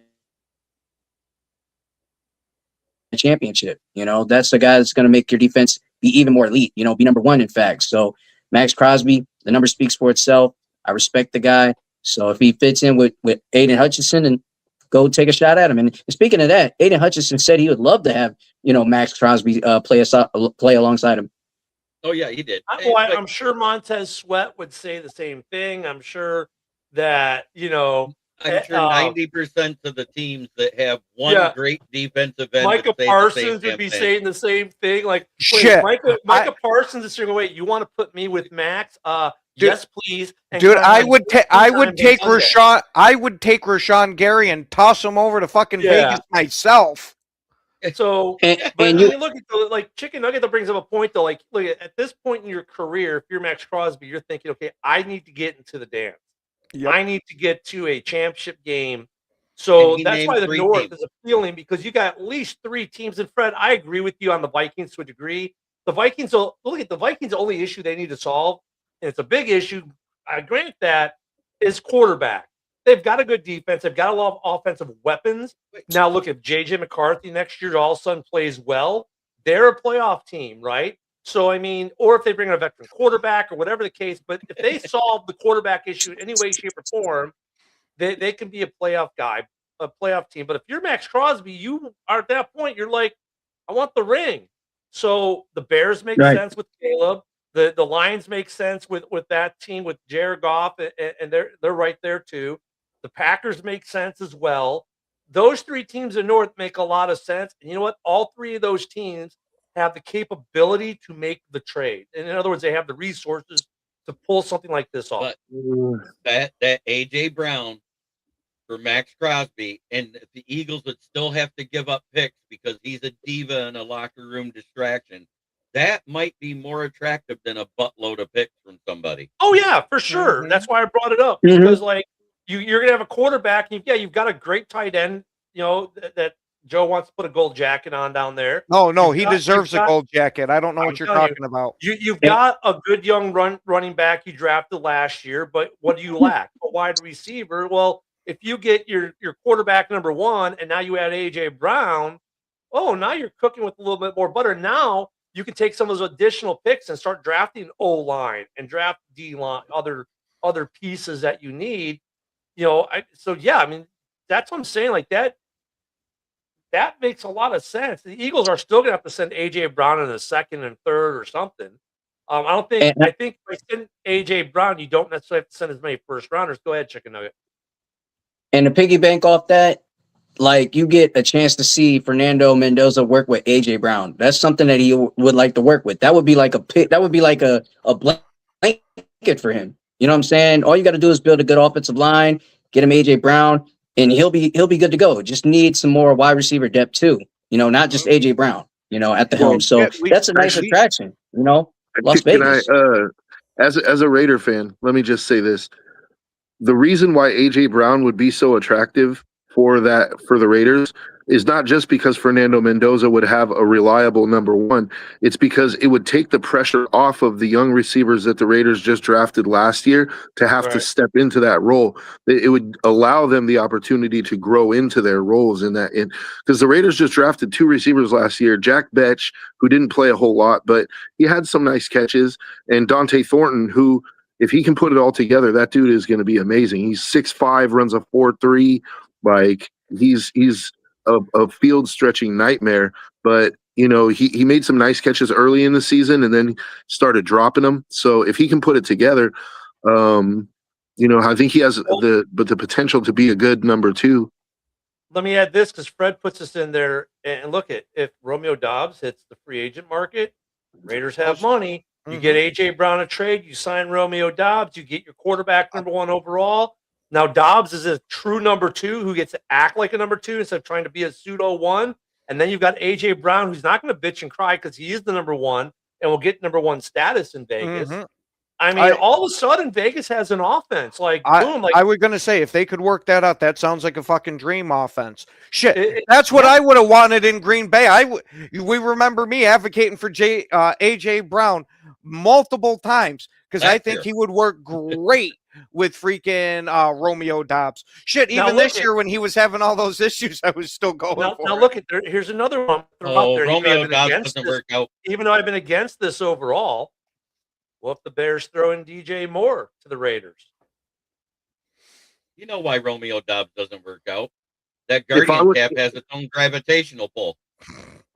championship. That's the guy that's going to make your defense be even more elite, be number 1, in fact. So Max Crosby, the number speaks for itself. I respect the guy. So if he fits in with Aiden Hutchinson, and go take a shot at him. And speaking of that, Aiden Hutchinson said he would love to have, Max Crosby play alongside him.
Oh yeah, he did.
I'm sure Montez Sweat would say the same thing. I'm sure that
I'm sure 90% of the teams that have one great defensive end,
Micah Parsons would be saying the same thing. Like,
shit,
Micah Parsons is saying, "Wait, you want to put me with Max? Yes, please."
Dude, I would take Rashawn. I would take Rashawn Gary and toss him over to fucking Vegas myself.
So, look at Chicken Nugget that brings up a point though. Like, look at this point in your career, if you're Max Crosby, you're thinking, okay, I need to get into the dance. Yep. I need to get to a championship game. So that's why the North is appealing, because you got at least 3 teams. And Fred, I agree with you on the Vikings to a degree. The Vikings the only issue they need to solve, and it's a big issue, I grant that, is quarterback. They've got a good defense. They've got a lot of offensive weapons. Now look, if JJ McCarthy next year all of a sudden plays well, they're a playoff team, right? So, I mean, or if they bring in a veteran quarterback or whatever the case, but if they solve the quarterback issue in any way, shape, or form, they can be a playoff team. But if you're Max Crosby, you are at that point, you're like, I want the ring. So the Bears make sense with Caleb. The Lions make sense with that team with Jared Goff, and they're right there too. The Packers make sense as well. Those 3 teams in North make a lot of sense. And you know what? All 3 of those teams have the capability to make the trade. And in other words, they have the resources to pull something like this off.
But that AJ Brown for Max Crosby, and the Eagles would still have to give up picks because he's a diva and a locker room distraction. That might be more attractive than a buttload of picks from somebody.
Oh yeah, for sure. That's why I brought it up, because like you're gonna have a quarterback, and you've got a great tight end. That Joe wants to put a gold jacket on down there.
No, he deserves a gold jacket. I don't know what you're talking about.
You've got a good young running back you drafted last year, but what do you lack? A wide receiver. Well, if you get your quarterback number 1, and now you add AJ Brown, now you're cooking with a little bit more butter. Now you can take some of those additional picks and start drafting O-line and draft D-line, other pieces that you need. That's what I'm saying. Like that makes a lot of sense. The Eagles are still going to have to send AJ Brown in the 2nd and 3rd or something. I think if I send AJ Brown, you don't necessarily have to send as many first rounders. Go ahead, Chicken Nugget.
And to piggyback off that, like you get a chance to see Fernando Mendoza work with AJ Brown. That's something that he would like to work with. That would be like a pick. That would be like a blanket for him. You know what I'm saying? All you got to do is build a good offensive line, get him AJ Brown, and he'll be good to go. Just need some more wide receiver depth too. You know, not just AJ Brown. You know, at the
Well,
helm. So
yeah,
that's a nice attraction. You know, Las
Can
Vegas.
as a Raider fan, let me just say this: the reason why AJ Brown would be so attractive for the Raiders is not just because Fernando Mendoza would have a reliable number one. It's because it would take the pressure off of the young receivers that the Raiders just drafted last year to have to
Right.
step into that role. It would allow them the opportunity to grow into their roles in that. Because the Raiders just drafted 2 receivers last year, Jack Betch, who didn't play a whole lot, but he had some nice catches, and Dante Thornton, who, if he can put it all together, that dude is going to be amazing. He's 6'5", runs a 4.3. Like he's a field stretching nightmare. But you know, he made some nice catches early in the season and then started dropping them. So if he can put it together, you know, I think he has the potential to be a good number 2.
Let me add this because Fred puts us in there. And look at if Romeo Dobbs hits the free agent market, Raiders have money. You get AJ Brown a trade, you sign Romeo Dobbs, you get your quarterback number 1 overall. Now Dobbs is a true number 2 who gets to act like a number 2 instead of trying to be a pseudo 1. And then you've got AJ Brown who's not going to bitch and cry because he is the number 1 and will get number 1 status in Vegas. I mean, all of a sudden Vegas has an offense. Like boom, like
I was gonna say if they could work that out, that sounds like a fucking dream offense. Shit, that's what I would have wanted in Green Bay. We remember me advocating for AJ Brown multiple times because I think he would work great with freaking Romeo Dobbs. Shit, even this year when he was having all those issues, I was still going for
now
it.
look at there. Here's another one.
Romeo Dobbs doesn't work out.
Even though I've been against this overall, what if the Bears throw in DJ Moore to the Raiders?
You know why Romeo Dobbs doesn't work out? That guardian cap has its own gravitational pull.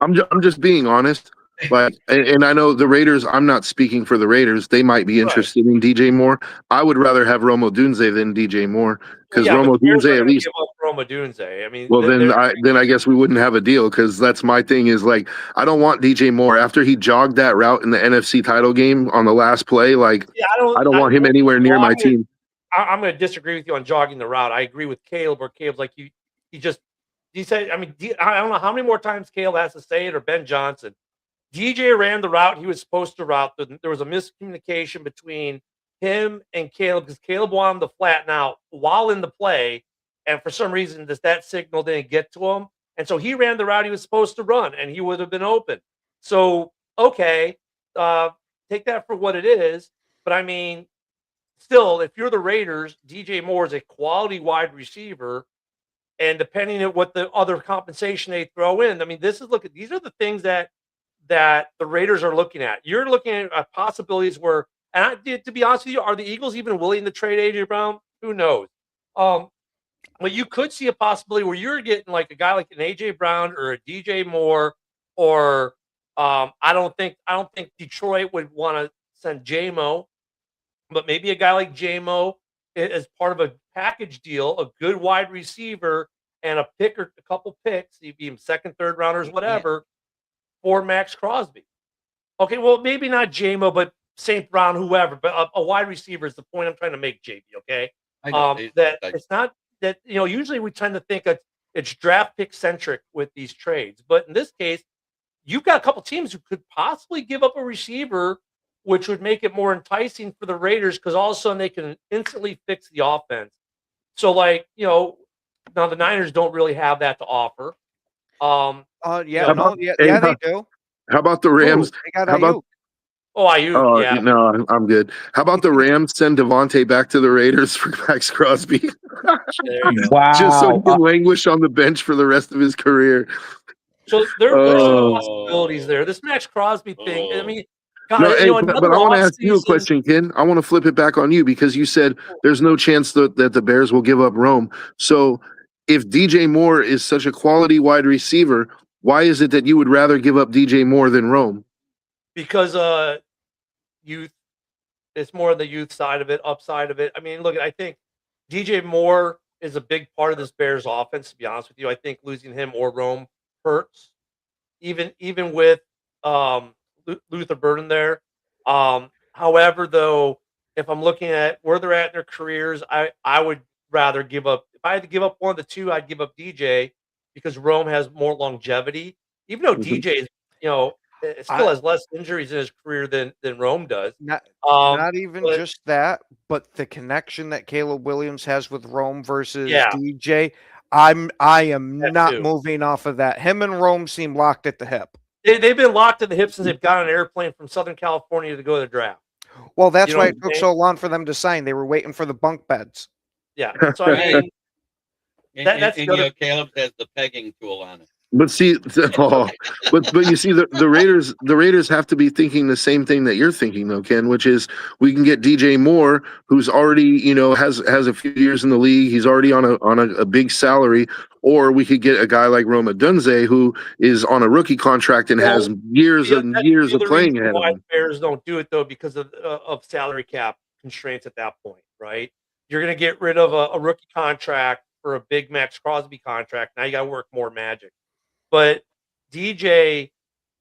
I'm just being honest. But and I know the Raiders, I'm not speaking for the Raiders. They might be interested in DJ Moore. I would rather have Rome Odunze than DJ Moore because Rome Odunze at least.
Give up Rome Odunze. I mean,
well, then I guess we wouldn't have a deal because that's my thing. Is like I don't want DJ Moore after he jogged that route in the NFC title game on the last play. Like I don't want him anywhere near my team.
I'm going to disagree with you on jogging the route. I agree with Caleb. Where Caleb's like he said. I mean, I don't know how many more times Caleb has to say it or Ben Johnson. DJ ran the route he was supposed to route. There was a miscommunication between him and Caleb because Caleb wanted him to flatten out while in the play, and for some reason that signal didn't get to him, and so he ran the route he was supposed to run, and he would have been open. So okay, take that for what it is. But I mean, still, if you're the Raiders, DJ Moore is a quality wide receiver, and depending on what the other compensation they throw in, I mean, these are the things that the Raiders are looking at. You're looking at possibilities where, to be honest with you, are the Eagles even willing to trade AJ Brown? Who knows? But you could see a possibility where you're getting like a guy like an AJ Brown or a DJ Moore, or I don't think Detroit would want to send JMO, but maybe a guy like JMO as part of a package deal, a good wide receiver and a pick or a couple picks, even second, third rounders, whatever. For Max Crosby. Okay, well, maybe not JMO, but St. Brown, whoever, but a wide receiver is the point I'm trying to make, JB, okay? It's not that, usually we tend to think it's draft pick centric with these trades. But in this case, you've got a couple teams who could possibly give up a receiver, which would make it more enticing for the Raiders because all of a sudden they can instantly fix the offense. So, now the Niners don't really have that to offer.
They
do.
How about the Rams?
How about
Ayuk? Yeah.
No, I'm good. How about the Rams send Devontae back to the Raiders for Max Crosby?
Wow.
Just so he can languish on the bench for the rest of his career.
So there's some possibilities there. This Max Crosby thing, I mean, God,
but I want to ask you a question, Ken. I want to flip it back on you because you said there's no chance that the Bears will give up Rome. So if DJ Moore is such a quality wide receiver, why is it that you would rather give up DJ Moore than Rome?
Because youth, it's more the youth side of it, upside of it. I mean, look, I think DJ Moore is a big part of this Bears offense. To be honest with you, I think losing him or Rome hurts. Even with Luther Burden there. However, though, if I'm looking at where they're at in their careers, I would rather give up. If I had to give up one of the two, I'd give up DJ because Rome has more longevity. Even though DJ is, still has less injuries in his career than Rome does.
Not even
but-
just that, but the connection that Caleb Williams has with Rome versus
Yeah.
DJ. I am
That
not
too.
moving off of that. Him and Rome seem locked at the hip.
They've been locked in the hip since they've got on an airplane from Southern California to go to the draft.
Well, that's
You know
why
what
it
I'm
took
saying?
so long for them to sign. They were waiting for the bunk beds.
Yeah. So I mean, that's
and
the other-
Caleb has the pegging tool on it.
But see, but you see, the Raiders have to be thinking the same thing that you're thinking, though, Ken, which is we can get DJ Moore, who's already has a few years in the league. He's already on a big salary, or we could get a guy like Roma Dunze, who is on a rookie contract and has years
Yeah,
and
that's
years
the
of
other
playing
reason
ahead of
why
him.
the Bears don't do it though, because of salary cap constraints at that point, right? You're going to get rid of a rookie contract for a big Max Crosby contract. Now you got to work more magic. But DJ,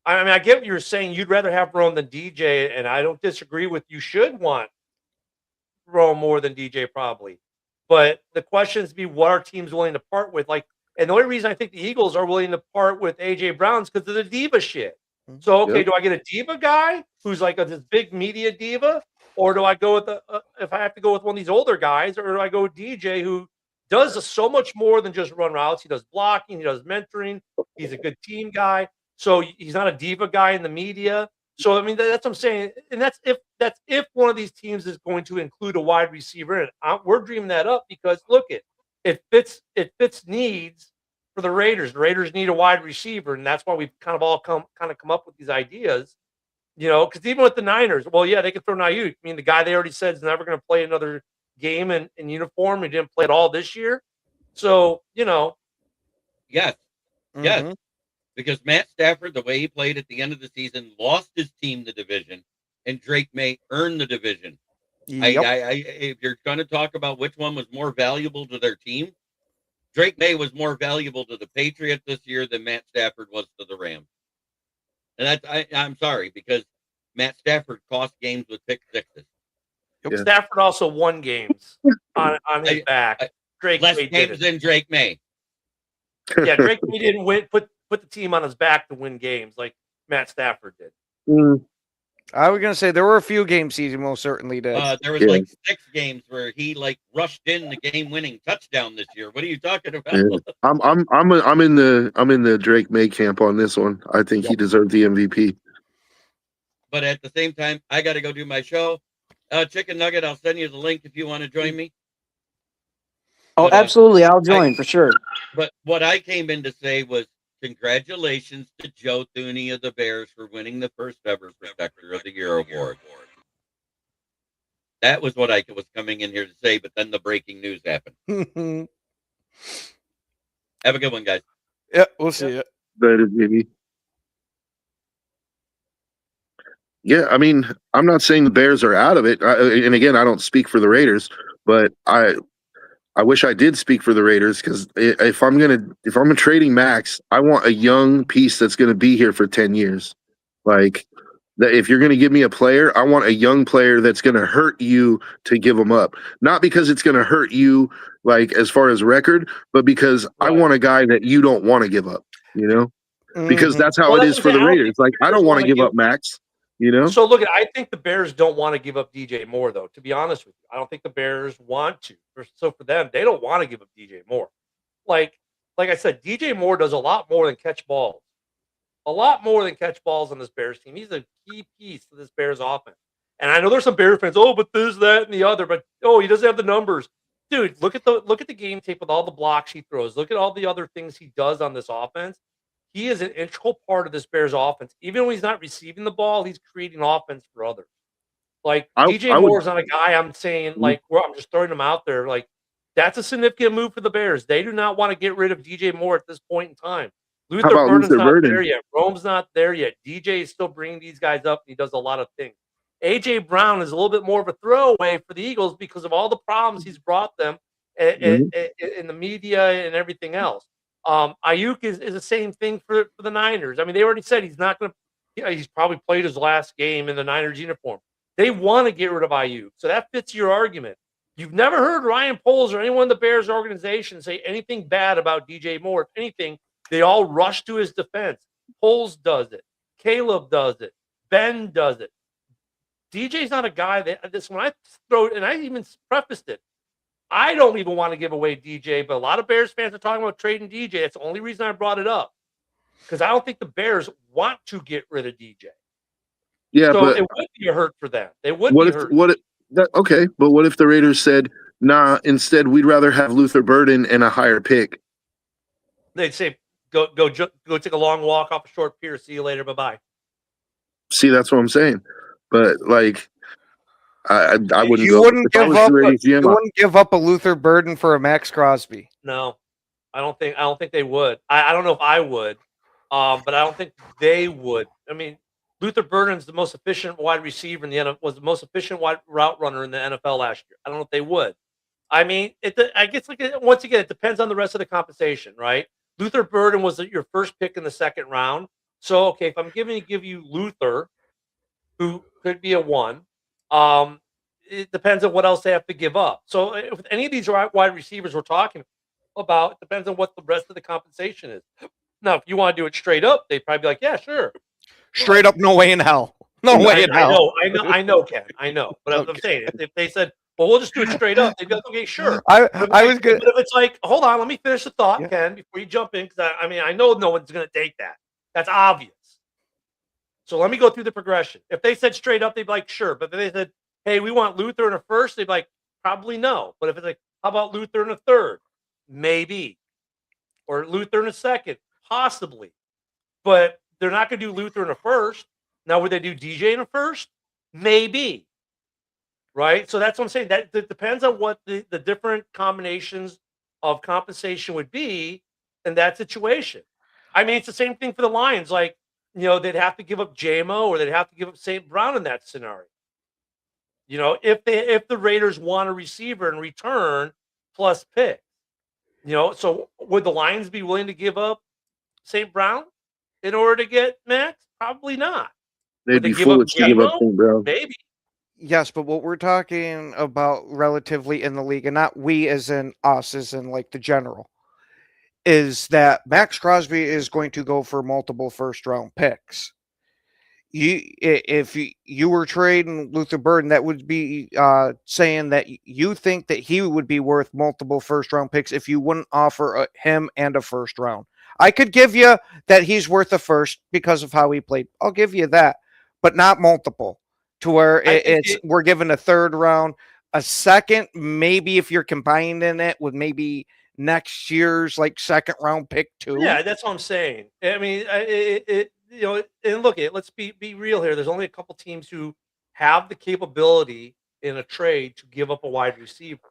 I mean, I get what you're saying. You'd rather have Rome than DJ, and I don't disagree with you. Should want Rome more than DJ probably, but the questions be what are teams willing to part with? Like, and the only reason I think the Eagles are willing to part with AJ Brown's because of the diva shit. So okay,
Yep.
do I get a diva guy who's like this big media diva, or do I go with if I have to go with one of these older guys, or do I go with DJ who does so much more than just run routes? He does blocking, he does mentoring, he's a good team guy. So he's not a diva guy in the media. So I mean that's what I'm saying, and that's if one of these teams is going to include a wide receiver in it. We're dreaming that up because look it fits needs for the Raiders. The Raiders need a wide receiver, and that's why we've kind of all come up with these ideas. Because even with the Niners, well, yeah, they could throw Ayuk. I mean, the guy they already said is never going to play another game in uniform. He didn't play at all this year. So,
Yes, yes.
Mhm.
Because Matt Stafford, the way he played at the end of the season, lost his team the division, and Drake May earned the division.
Yep.
If you're going to talk about which one was more valuable to their team, Drake May was more valuable to the Patriots this year than Matt Stafford was to the Rams. And I'm sorry, because Matt Stafford cost games with pick sixes.
Yeah.
Stafford also won games on his back. Drake
Less
May
games
didn't.
than Drake May.
Yeah, Drake May didn't win. Put the team on his back to win games like Matt Stafford did.
I was gonna say there were a few games he most certainly did.
There was
Yeah.
like 6 games where he rushed in the game-winning touchdown this year. What are you talking about?
Yeah. I'm in the Drake May camp on this one. I think he deserved the MVP.
But at the same time, I got to go do my show. Chicken Nugget, I'll send you the link if you want to join me.
Oh,
But,
absolutely. I'll join for sure.
But what I came in to say was congratulations to Joe Thuney of the Bears for winning the first ever Protector of the Year award. That was what I was coming in here to say, but then the breaking news happened. Have a good one, guys.
Yeah, we'll see it.
That is maybe. Yeah, I mean, I'm not saying the Bears are out of it, and again, I don't speak for the Raiders, but I wish I did speak for the Raiders because if I'm trading Max, I want a young piece that's going to be here for 10 years. Like that, if you're going to give me a player, I want a young player that's going to hurt you to give him up, not because it's going to hurt you like as far as record, but because I want a guy that you don't want to give up. Because
Mhm.
that's how
Well,
it
that's
is for
what
the
I'm saying. I don't
Raiders. Like I
Bears
don't want to
wanna
give
give-
up Max.
So look, I think the Bears don't want to give up DJ Moore, though. To be honest with you, I don't think the Bears want to. So for them, they don't want to give up DJ Moore. Like I said, DJ Moore does a lot more than catch balls. A lot more than catch balls on this Bears team. He's a key piece to this Bears offense. And I know there's some Bears fans. Oh, but this, that, and the other. But he doesn't have the numbers, dude. Look at the game tape with all the blocks he throws. Look at all the other things he does on this offense. He is an integral part of this Bears offense. Even when he's not receiving the ball, he's creating offense for others. Like DJ
I would-
Moore's not a guy I'm saying I'm just throwing him out there. Like that's a significant move for the Bears. They do not want to get rid of DJ Moore at this point in time. Luther
about
Burden's
Luther
not
Burden?
there yet. Rome's not there yet. DJ is still bringing these guys up. And he does a lot of things. AJ Brown is a little bit more of a throwaway for the Eagles because of all the problems he's brought them in the media and everything else. Ayuk is the same thing for the Niners. I mean, they already said he's not going to. He's probably played his last game in the Niners uniform. They want to get rid of Ayuk, so that fits your argument. You've never heard Ryan Poles or anyone in the Bears organization say anything bad about DJ Moore. If anything, they all rush to his defense. Poles does it. Caleb does it. Ben does it. DJ's not a guy that this when I throw and I even prefaced it. I don't even want to give away DJ, but a lot of Bears fans are talking about trading DJ. That's the only reason I brought it up. Because I don't think the Bears want to get rid of DJ.
Yeah,
So
but
it would be a hurt for them. They would
what
be
if
hurt.
okay, but what if the Raiders said, nah, instead we'd rather have Luther Burden and a higher pick?
They'd say, go take a long walk off a short pier. See you later. Bye-bye.
See, that's what I'm saying. But like I wouldn't
You
go.
wouldn't
If I
give
was
up.
the Raiders GM,
You wouldn't give up a Luther Burden for a Max Crosby.
No, I don't think they would. I don't know if I would, but I don't think they would. I mean, Luther Burden's the most efficient wide receiver in the NFL. Was the most efficient wide route runner in the NFL last year. I don't know if they would. I mean, I guess once again, it depends on the rest of the compensation, right? Luther Burden was your first pick in the second round. So okay, if I'm give you Luther, who could be a 1. It depends on what else they have to give up. So if any of these wide receivers we're talking about, it depends on what the rest of the compensation is. Now, if you want to do it straight up, they'd probably be like, yeah, sure.
Straight up, no way in hell. No way in hell.
I know, Ken. I know. But I'm saying, if they said, well, we'll just do it straight up, they'd be like, okay, sure.
I was good.
But if it's like, hold on, let me finish the thought,
Yeah.
Ken, before you jump in, because I mean, I know no one's going to take that. That's obvious. So let me go through the progression. If they said straight up, they'd be like, sure. But if they said, hey, we want Luther in a first, they'd be like, probably no. But if it's like, how about Luther in a third? Maybe. Or Luther in a second? Possibly. But they're not going to do Luther in a first. Now, would they do DJ in a first? Maybe. Right? So that's what I'm saying. That depends on what the different combinations of compensation would be in that situation. I mean, it's the same thing for the Lions. Like, they'd have to give up JMO or they'd have to give up St. Brown in that scenario. If the Raiders want a receiver in return plus pick, so would the Lions be willing to give up St. Brown in order to get Max? Probably not.
they'd be
they give up
foolish to give up
JMO?
St. Brown.
Maybe.
Yes, but what we're talking about relatively in the league, and not we as in us, as in like the general, is that Max Crosby is going to go for multiple first-round picks. If you were trading Luther Burden, that would be saying that you think that he would be worth multiple first-round picks if you wouldn't offer him and a first round. I could give you that he's worth a first because of how he played. I'll give you that, but not multiple. To where we're given a third round, a second, maybe if you're combining it with maybe next year's like second round pick too.
Yeah, that's what I'm saying. I mean, and look, let's be real here. There's only a couple teams who have the capability in a trade to give up a wide receiver.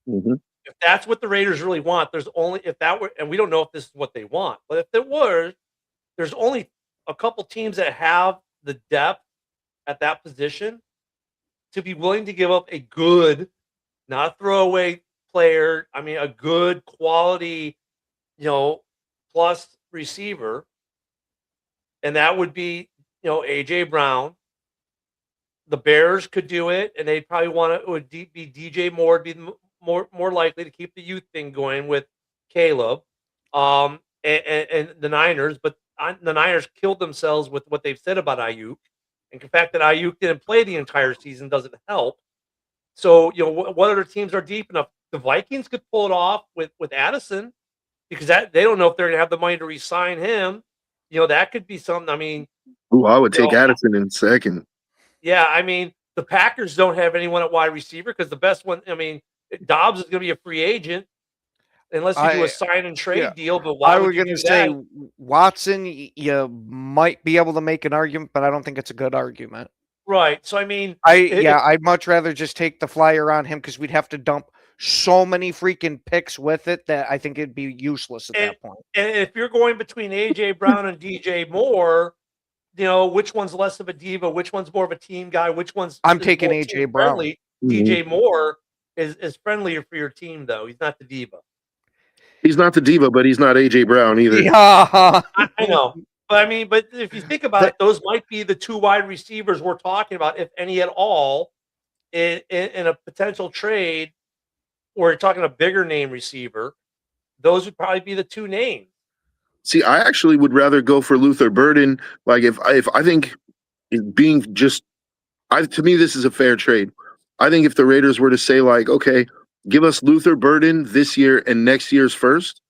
Mhm.
If that's what the Raiders really want, and we don't know if this is what they want, but if it were, there's only a couple teams that have the depth at that position to be willing to give up a good, not a throwaway player. I mean, a good quality, plus receiver. And that would be, AJ Brown. The Bears could do it, and they'd probably it would be DJ Moore, be more likely to keep the youth thing going with Caleb, and the Niners. But the Niners killed themselves with what they've said about Ayuk. And the fact that Ayuk didn't play the entire season doesn't help. So, what other teams are deep enough? The Vikings could pull it off with Addison, because they don't know if they're going to have the money to re-sign him. That could be something. I mean,
I would take Addison in second.
Yeah, I mean, the Packers don't have anyone at wide receiver because the best one, I mean, Dobbs is going to be a free agent unless you do a sign and trade deal. But why would you do
say
that?
Watson? You might be able to make an argument, but I don't think it's a good argument.
Right. So I mean,
I'd much rather just take the flyer on him because we'd have to dump so many freaking picks with it that I think it'd be useless at that point.
And if you're going between AJ Brown and DJ Moore, which one's less of a diva? Which one's more of a team guy? Which one's
I'm taking AJ Brown.
DJ Moore. is friendlier for your team, though. He's not the diva.
He's not the diva, but he's not AJ Brown either.
Yeah.
I know. But I mean, but if you think about it, those might be the two wide receivers we're talking about, if any at all, in a potential trade. We're talking a bigger name receiver. Those would probably be the two names.
See, I actually would rather go for Luther Burden. Like if I think it being just, to me this is a fair trade. I think if the Raiders were to say like, okay, give us Luther Burden this year and next year's first,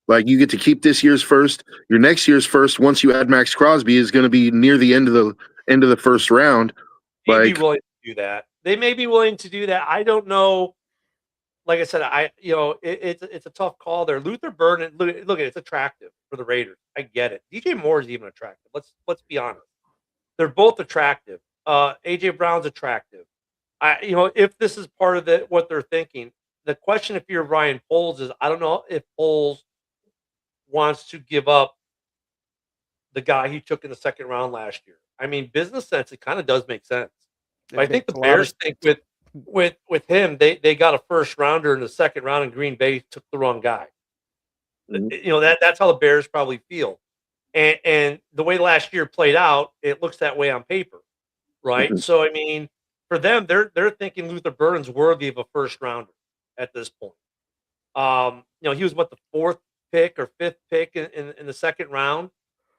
like you get to keep this year's first. Your next year's first, once you add Max Crosby, is going to be near the end of the first round.
They'd be willing to do that. They may be willing to do that. I don't know. Like I said, it's a tough call there. Luther Burden, look, it's attractive for the Raiders. I get it. DJ Moore is even attractive. Let's be honest. They're both attractive. AJ Brown's attractive. If this is part of what they're thinking, the question if you're Ryan Poles is, I don't know if Poles wants to give up the guy he took in the second round last year. I mean, business sense, it kind of does make sense. But I think the Bears think with him, they got a first rounder in the second round, and Green Bay took the wrong guy.
Mm-hmm.
That's how the Bears probably feel. And the way last year played out, it looks that way on paper, right?
Mm-hmm.
So I mean, for them, they're thinking Luther Burden's worthy of a first rounder at this point. He was the fourth pick or fifth pick in the second round,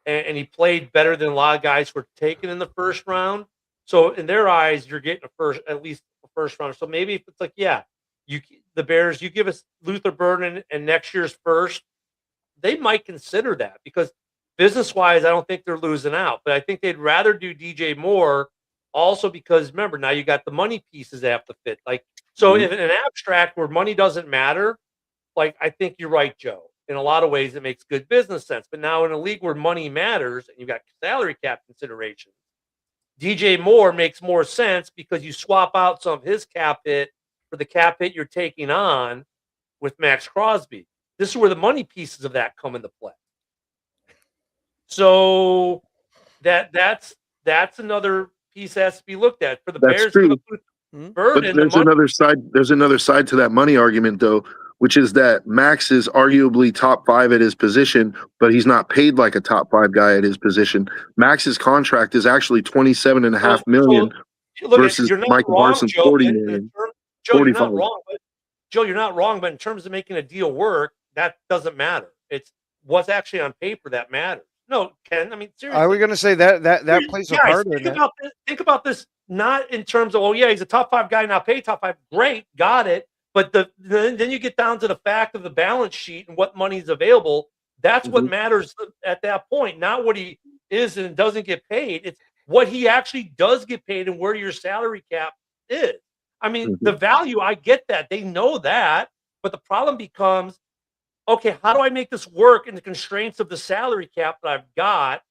and he played better than a lot of guys who were taken in the first round. So in their eyes, you're getting at least a first rounder. So maybe if it's like, yeah, the Bears, you give us Luther Burden and next year's first, they might consider that because business-wise, I don't think they're losing out. But I think they'd rather do DJ Moore also because, remember, now you got the money pieces that have to fit. Like, so if in an abstract where money doesn't matter, like, I think you're right, Joe. In a lot of ways, it makes good business sense. But now in a league where money matters and you've got salary cap considerations, DJ Moore makes more sense because you swap out some of his cap hit for the cap hit you're taking on with Max Crosby. This is where the money pieces of that come into play. So that's another piece that has to be looked at for the
That's
Bears.
true.
Burden,
But there's another side. There's another side to that money argument, though, which is that Max is arguably top 5 at his position, but he's not paid like a top 5 guy at his position. Max's contract is actually $27.5 million versus Michael Parsons $40 million.
Joe, you're not wrong, but Joe, you're not wrong. But in terms of making a deal work, that doesn't matter. It's what's actually on paper that matters. No, Ken. I mean, seriously.
Are we going to say that plays a part in that?
Think about this, not in terms of, he's a top 5 guy, not paid top 5. Great, got it. But then you get down to the fact of the balance sheet and what money's available. That's what matters at that point, not what he is and doesn't get paid. It's what he actually does get paid and where your salary cap is. I mean, the value, I get that. They know that. But the problem becomes, okay, how do I make this work in the constraints of the salary cap that I've got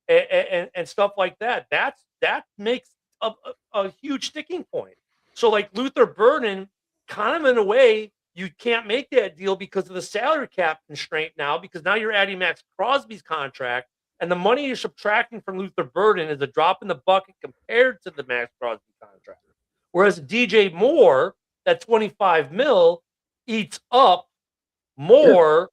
and stuff like that? That makes a huge sticking point. So like Luther Burden, kind of in a way, you can't make that deal because of the salary cap constraint now, because now you're adding Max Crosby's contract, and the money you're subtracting from Luther Burden is a drop in the bucket compared to the Max Crosby contract. Whereas DJ Moore, that $25 million, eats up more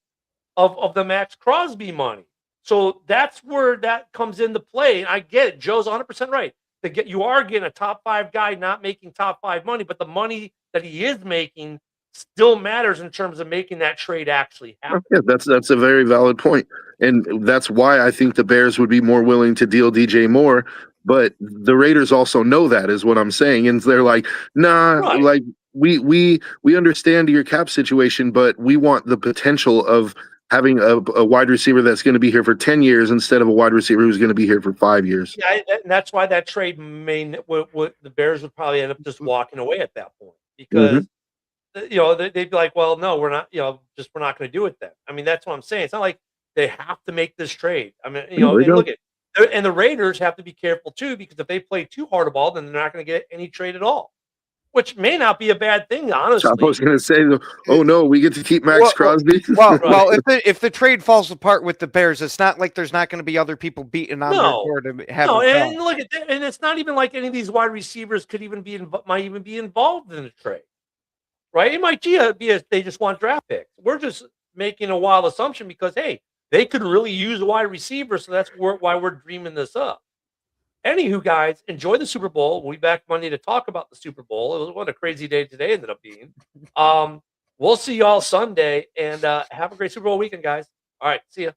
of the Max Crosby money. So that's where that comes into play. And I get it. Joe's 100% right. You are getting a top 5 guy not making top 5 money, but the money that he is making still matters in terms of making that trade actually happen.
Yeah, that's a very valid point. And that's why I think the Bears would be more willing to deal DJ Moore. But the Raiders also know that, is what I'm saying. And they're like, nah,
right.
Like we understand your cap situation, but we want the potential of having a wide receiver that's going to be here for 10 years instead of a wide receiver who's going to be here for 5 years.
Yeah, and that's why that trade the Bears would probably end up just walking away at that point, because they'd be like, well, no, we're not, we're not going to do it then. I mean, that's what I'm saying. It's not like they have to make this trade. I mean, and look at, and the Raiders have to be careful too, because if they play too hard a ball, then they're not going to get any trade at all, which may not be a bad thing, honestly.
I was going to say, oh no, we get to keep Max Crosby.
Well, if the trade falls apart with the Bears, it's not like there's not going to be other people beating on their door to have.
No, and look at that, and it's not even like any of these wide receivers might even be involved in the trade. right? It might be they just want draft picks. We're just making a wild assumption because, hey, they could really use a wide receiver, so that's why we're dreaming this up. Anywho, guys, enjoy the Super Bowl. We'll be back Monday to talk about the Super Bowl. It was what a crazy day today ended up being. We'll see y'all Sunday, and have a great Super Bowl weekend, guys. All right, see ya.